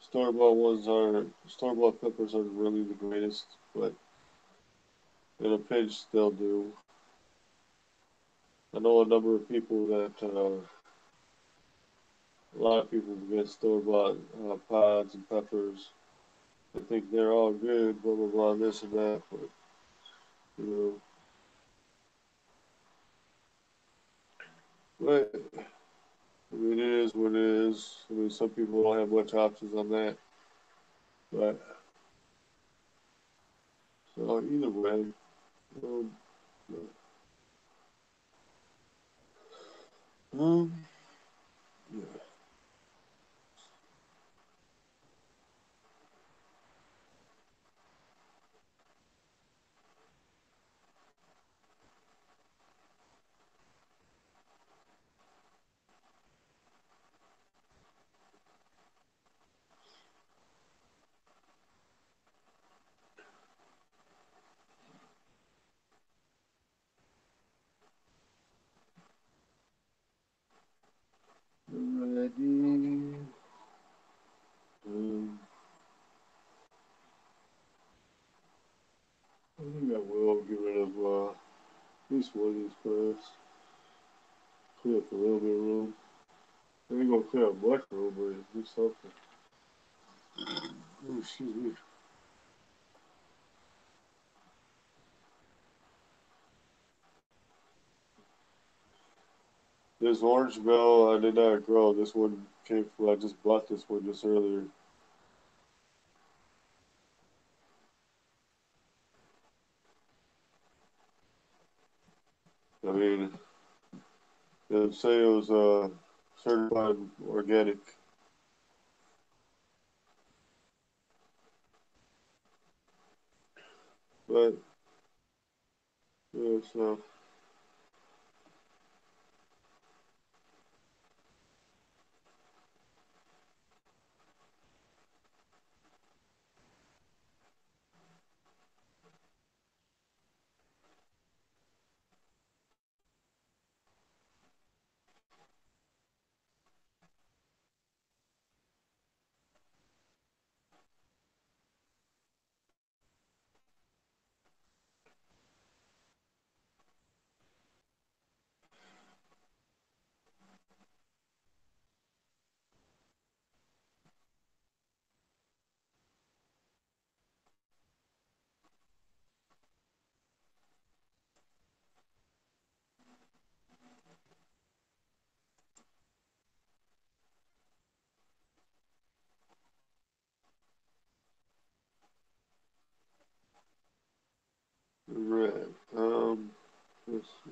store bought peppers aren't really the greatest, but in a pinch they'll do. I know a number of people that a lot of people get store bought pods and peppers. They think they're all good, blah blah blah, this and that, but you but I mean it is what it is. I mean some people don't have much options on that, but so either way, um, um yeah. Ready. Um, I think I will get rid of at least one of these plants. Clear up a little bit of room. I ain't gonna clear up much room, but at least something. Oh, excuse me. This orange bell I did not grow. This one came from, I just bought this one just earlier. I mean, it'd say it was certified organic, but yeah, so red. Let's see.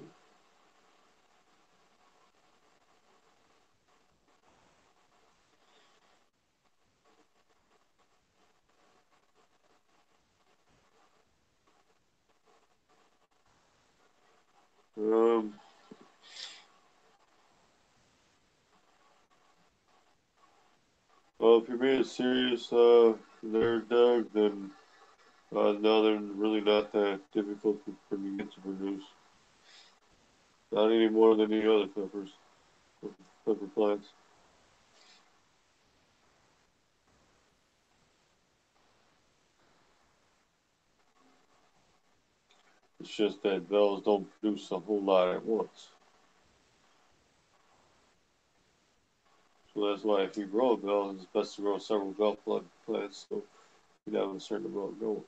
Um, well, if you're being serious, there, Doug, then no, they're really not that difficult for me to produce. Not any more than any other peppers, pepper plants. It's just that bells don't produce a whole lot at once. So that's why if you grow a bell, it's best to grow several bell plants so you have a certain amount going.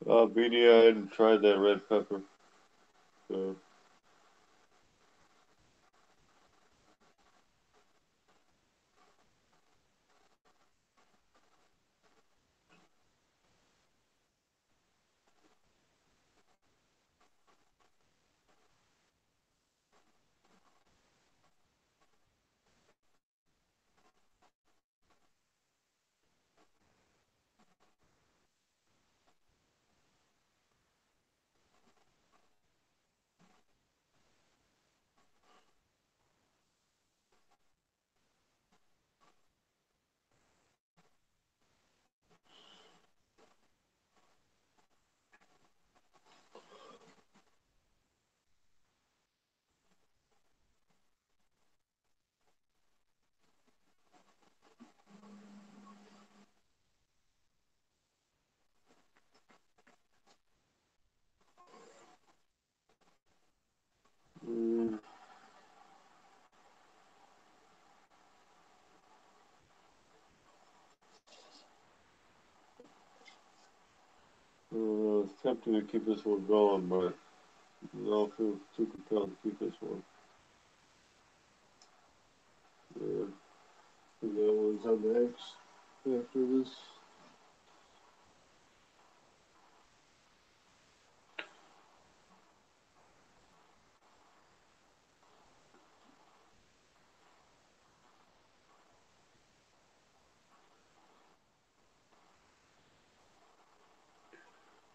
Beanie, I hadn't tried that red pepper. So, mm, it's tempting to keep this one going, but I don't feel too compelled to keep this one. Yeah, that one's on the X after this.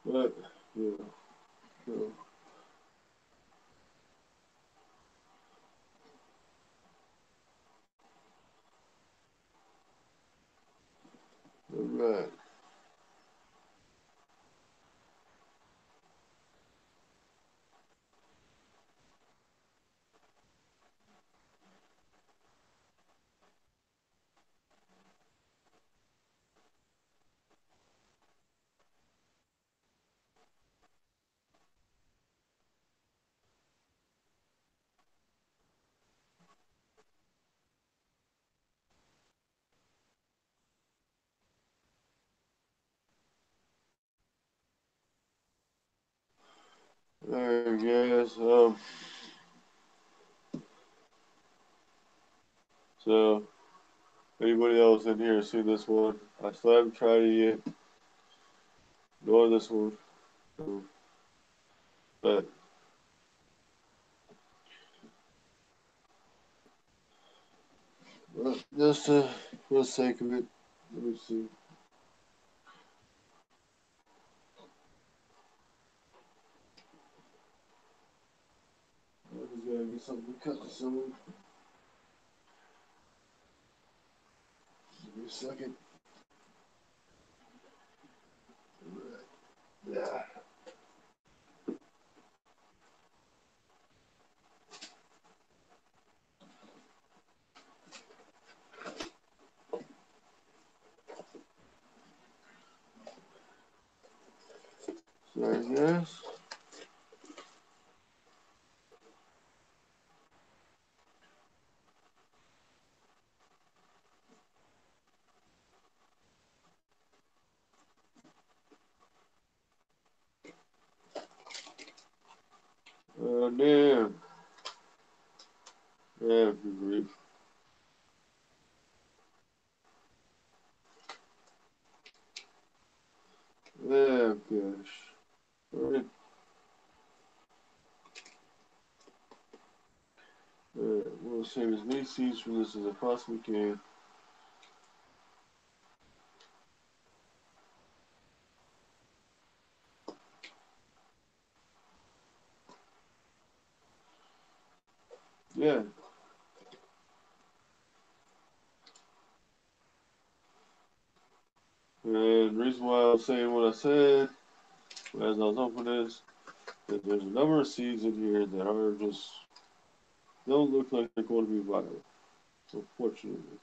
But, yeah, so, alright. Alright, guys. So, anybody else in here see this one? I still haven't tried it yet. Nor this one. So, but, just for the sake of it, let me see. I just gotta get something to cut this on. Give me a second. Yeah. Sorry, guys. Damn. Yeah, good grief. Yeah, gosh. Alright. We'll save as many seeds from this as I possibly can. Yeah. And the reason why I was saying what I said as I was opening this, is there's a number of seeds in here that are just don't look like they're going to be viable. Unfortunately.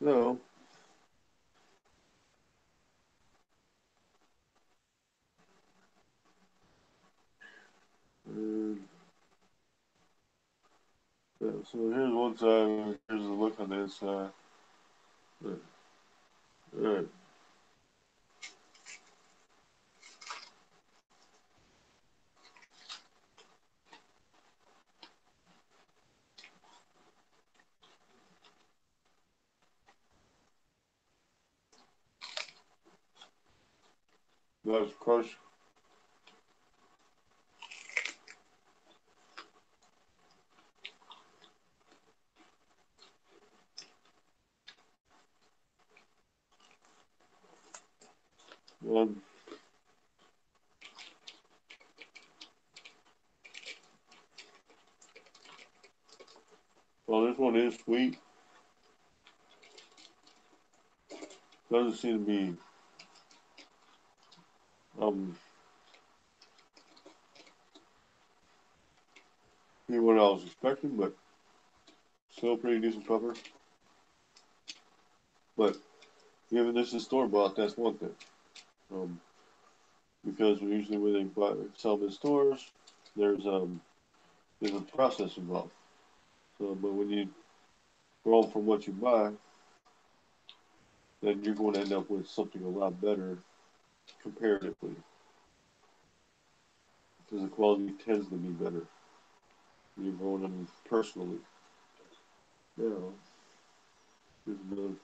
So, uh, yeah, so here's one side, here's the look on the inside. Alright. That's crush. One. Well, this one is sweet. Doesn't seem to be um be what I was expecting, but still pretty decent pepper. But given this is store bought, that's one thing. Um, because usually when they sell them in stores, there's um there's a process involved. So, but when you grow them from what you buy, then you're going to end up with something a lot better comparatively, because the quality tends to be better. You're growing them personally. You know, there's another.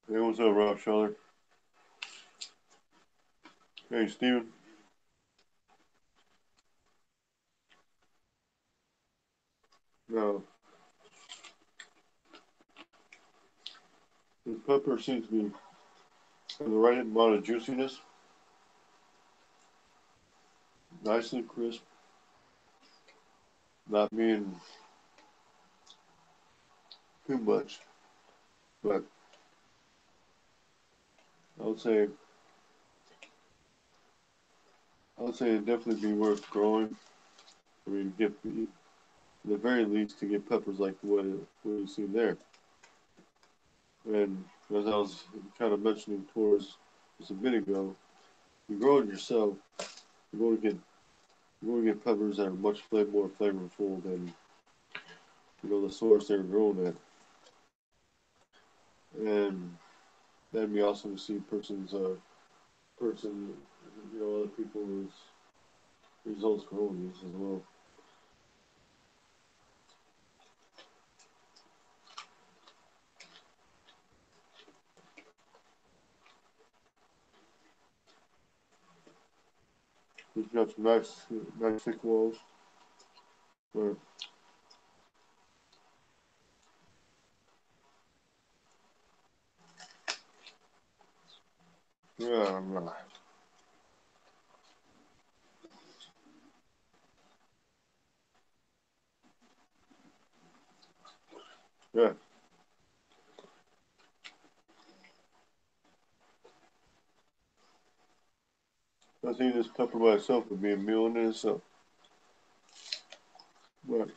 Hey, what's up, Rob Scheller? Hey, Steven. Now, the pepper seems to be have the right amount of juiciness, nice and crisp, not being too much. But I would say it'd definitely be worth growing. I mean, get at the very least to get peppers like what you see there. And as I was kind of mentioning towards just a bit ago, you grow it yourself, you're going to get you're going to get peppers that are much more flavorful than the source they're grown at. And that'd be awesome to see person other people's results growing these as well. We've got some nice thick walls. But yeah, yeah. I think this pepper by itself would be a meal in itself. But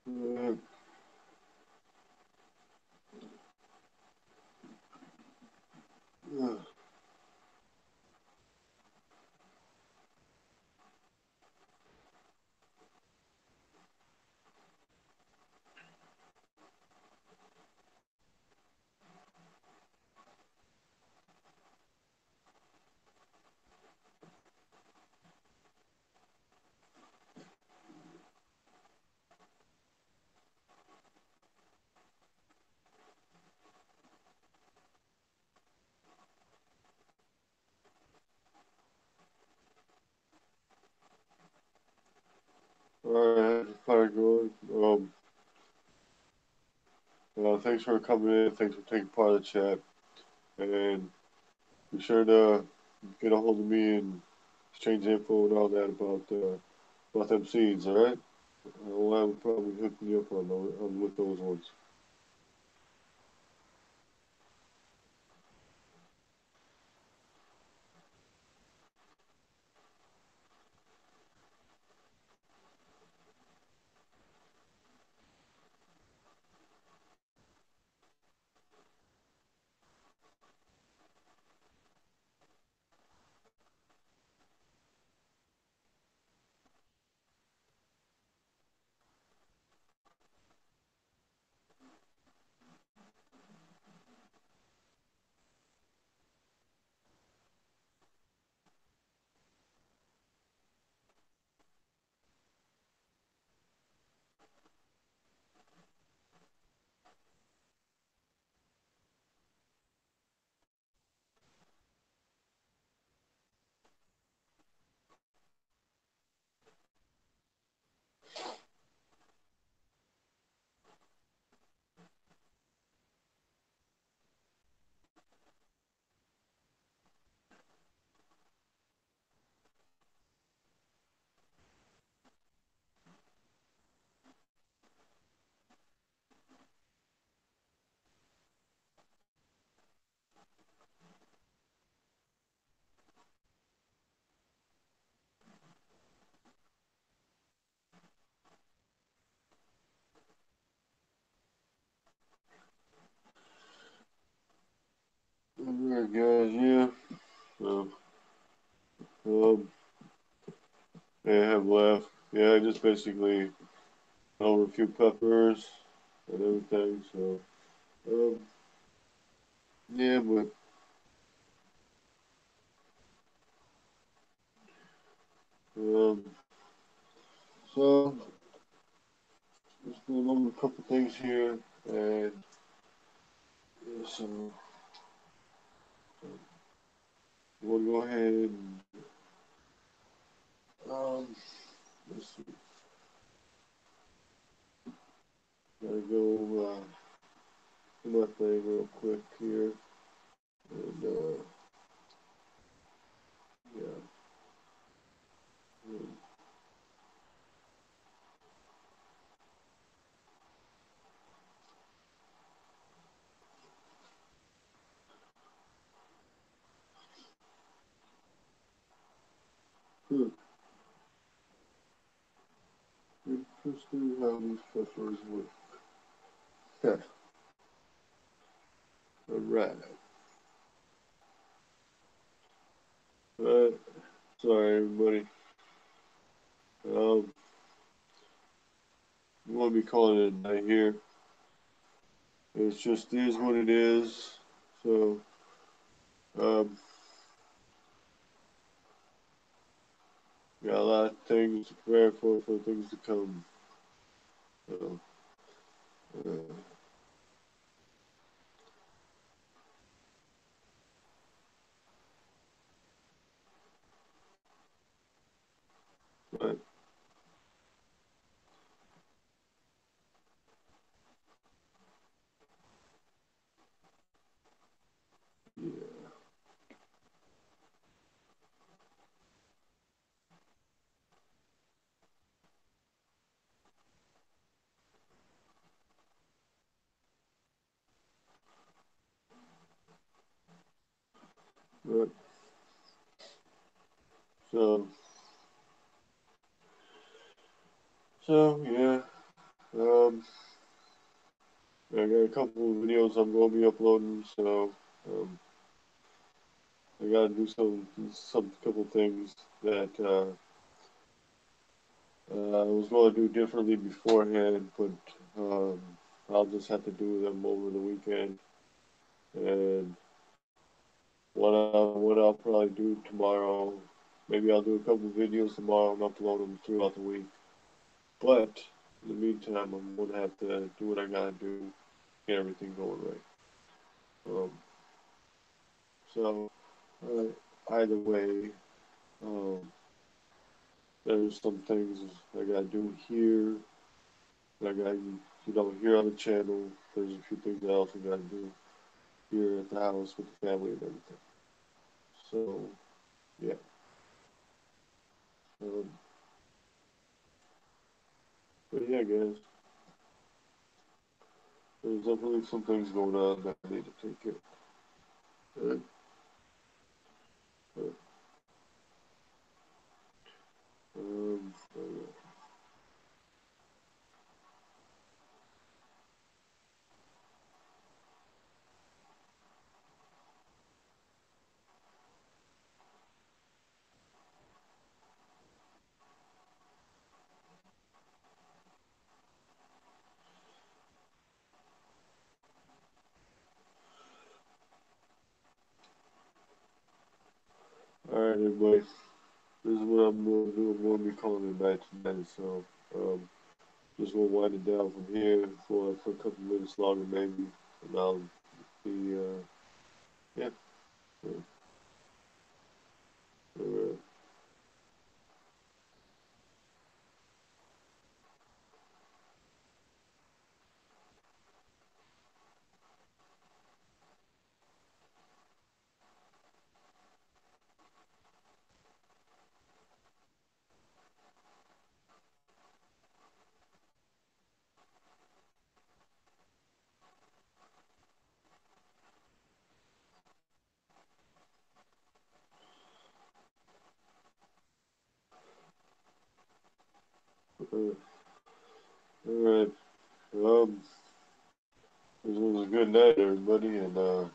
Uh, uh, Alright, fire going. Thanks for coming in. Thanks for taking part of the chat. And be sure to get a hold of me and exchange info and all that about them seeds, alright? I'll have probably hooking you up with those ones. Alright, guys, yeah. So, um, yeah, I have left. Yeah, I just basically over a few peppers and everything. So, um, yeah, but um, so just going over a couple things here, and yeah, so we'll go ahead and let's see, gotta go do my thing real quick here, and yeah. Hmm. Interesting how these peppers work. All right. But sorry, everybody. I'm gonna be calling it a night here. It's just is what it is. So, um, got a lot of things to prepare for things to come. So, uh, but yeah, but so yeah. Um, I got a couple of videos I'm going to be uploading, so um, I got to do some couple things that I was going to do differently beforehand, but um, I'll just have to do them over the weekend. And what I'll probably do tomorrow, maybe I'll do a couple of videos tomorrow and upload them throughout the week. But in the meantime, I'm going to have to do what I got to do, get everything going right. Um, so either way, um, there's some things I got to do here. I got here on the channel. There's a few things else I got to do here at the house with the family and everything. So yeah, um, but yeah, guys, there's definitely some things going on that I need to take care of. Uh, um, all right, everybody. This is what I'm going to do. I'm going to be calling it night tonight. So just going to wind it down from here for a couple minutes longer, maybe, and I'll be yeah. Yeah. All right. All right. Um, this was a good night, everybody, and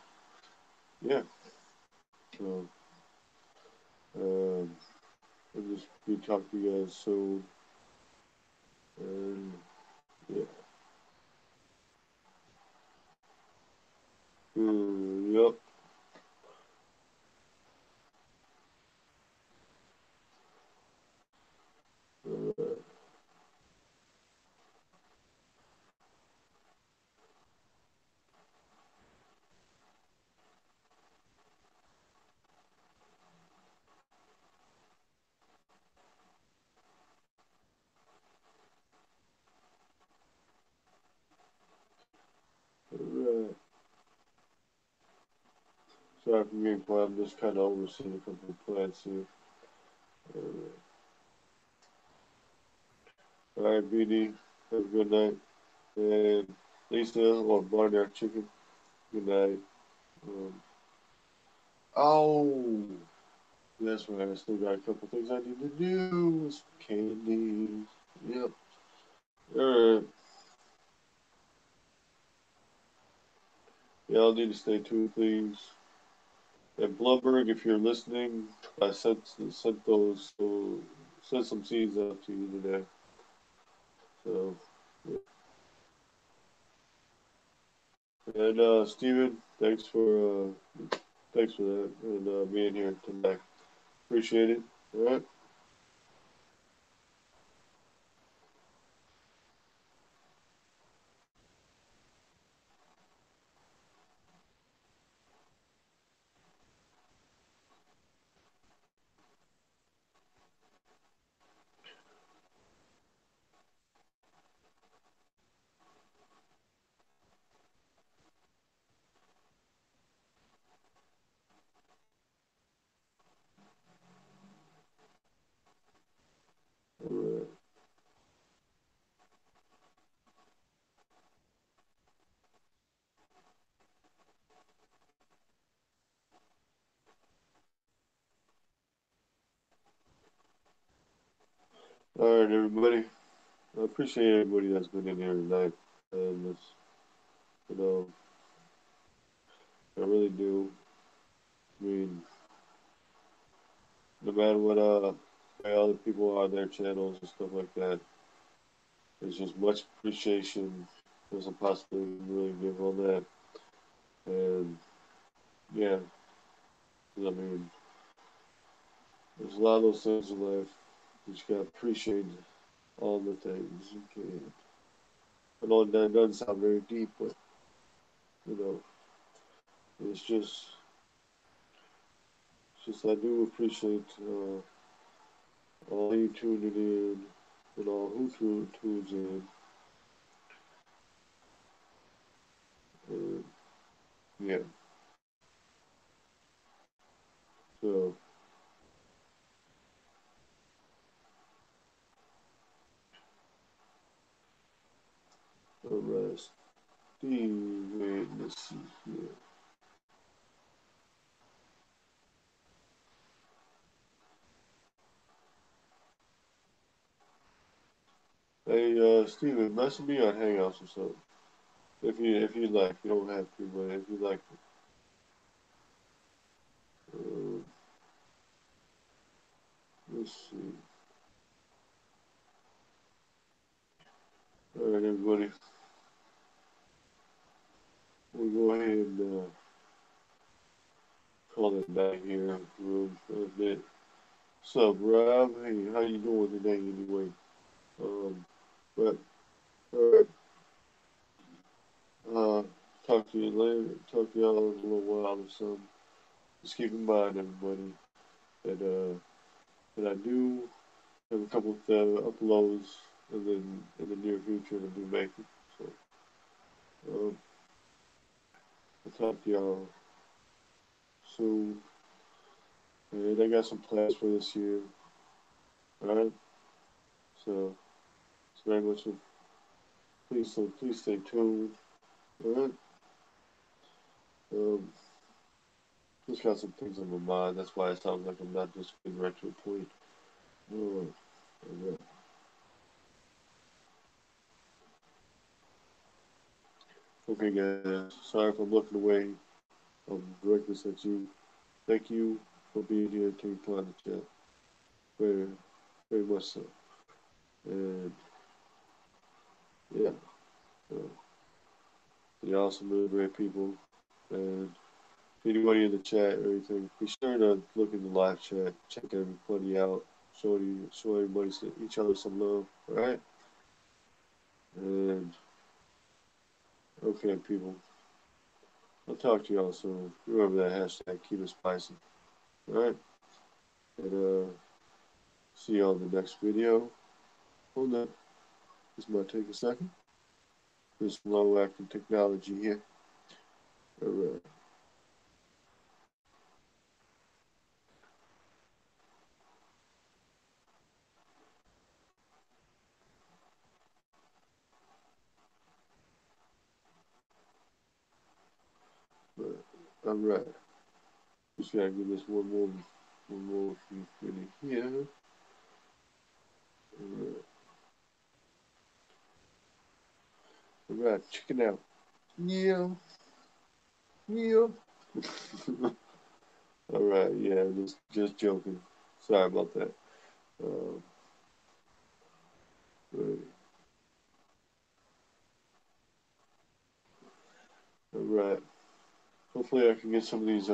yeah. So I'll just be talking to you guys soon, and yeah. Yep. All right. All right. Sorry for being quiet. I'm just kind of overseeing a couple of plants here. All right, BD. Have a good night. And Lisa or Barnyard Chicken. Good night. Um, oh, that's right. I still got a couple things I need to do. Some candies. Yep. All right. Y'all need to stay tuned, please. And Blumberg, if you're listening, I sent those sent some seeds out to you today. So, and Steven, thanks for that and being here tonight. Appreciate it. All right. All right. All right, everybody. I appreciate everybody that's been in here tonight. And it's, you know, I really do. I mean, no matter what way other people are on their channels and stuff like that, there's just much appreciation. There's a possibility to really give on that. And yeah, I mean, there's a lot of those things in life that you gotta appreciate all the things you can. I know that doesn't sound very deep, but you know, it's just I do appreciate all you tuning in and all who tunes in. And yeah, so alright, Steve, wait, let's see here. Hey, Steven, message me on Hangouts or something. If you like, you don't have to, but if you like, uh, let's see. All right, everybody, we'll go ahead and call it back here for a bit. What's up, Rob? Hey, how you doing today, anyway? Um, but all right, uh, talk to you later. Talk to y'all in a little while or something. Just keep in mind, everybody, that that I do have a couple of uploads in the near future to do making. So um, I'll talk to y'all soon. And I got some plans for this year. All right. So it's very much. Please stay tuned. All right. Um, just got some things on my mind. That's why it sounds like I'm not just getting right to the point. All right. Okay, guys. Sorry if I'm looking away. I'm directing this at you. Thank you for being here and taking time to chat. Very, very much so. And yeah, so y'all some really great people. And anybody in the chat or anything, be sure to look in the live chat, check everybody out, show everybody each other some love. All right. And okay, people. I'll talk to y'all soon. Remember that hashtag, keep it spicy. All right. And see y'all in the next video. Hold on. This might take a second. This low acting technology here. All right. All right. Just gotta give this one more minute here. All right, check it out. Yeah, yeah. All right, yeah, just joking. Sorry about that. Um, right. All right. Hopefully, I can get some of these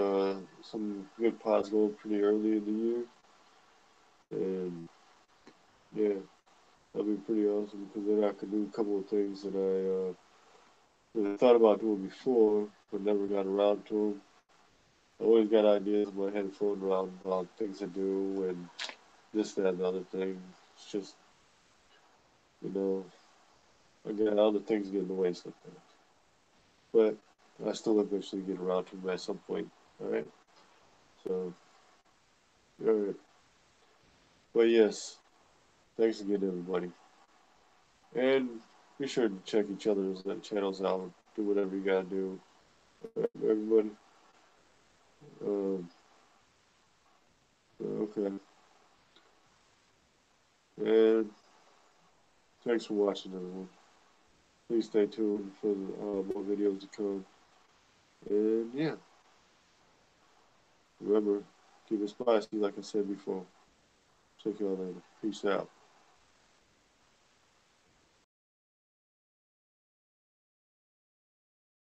some good pods going pretty early in the year, and yeah, that'll be pretty awesome because then I can do a couple of things that I thought about doing before, but never got around to them. I always got ideas in my head floating around about things to do and this, that, and the other thing. It's just, you know, again, other things get in the way sometimes. But I still eventually get around to them at some point. All right. So, all right. But yes, thanks again, everybody. And be sure to check each other's channels out. Do whatever you gotta do. All right, everybody. Um, okay. And Thanks for watching, everyone. Please stay tuned for more videos to come. And yeah, remember, keep it spicy, like I said before. Check y'all later. Peace out.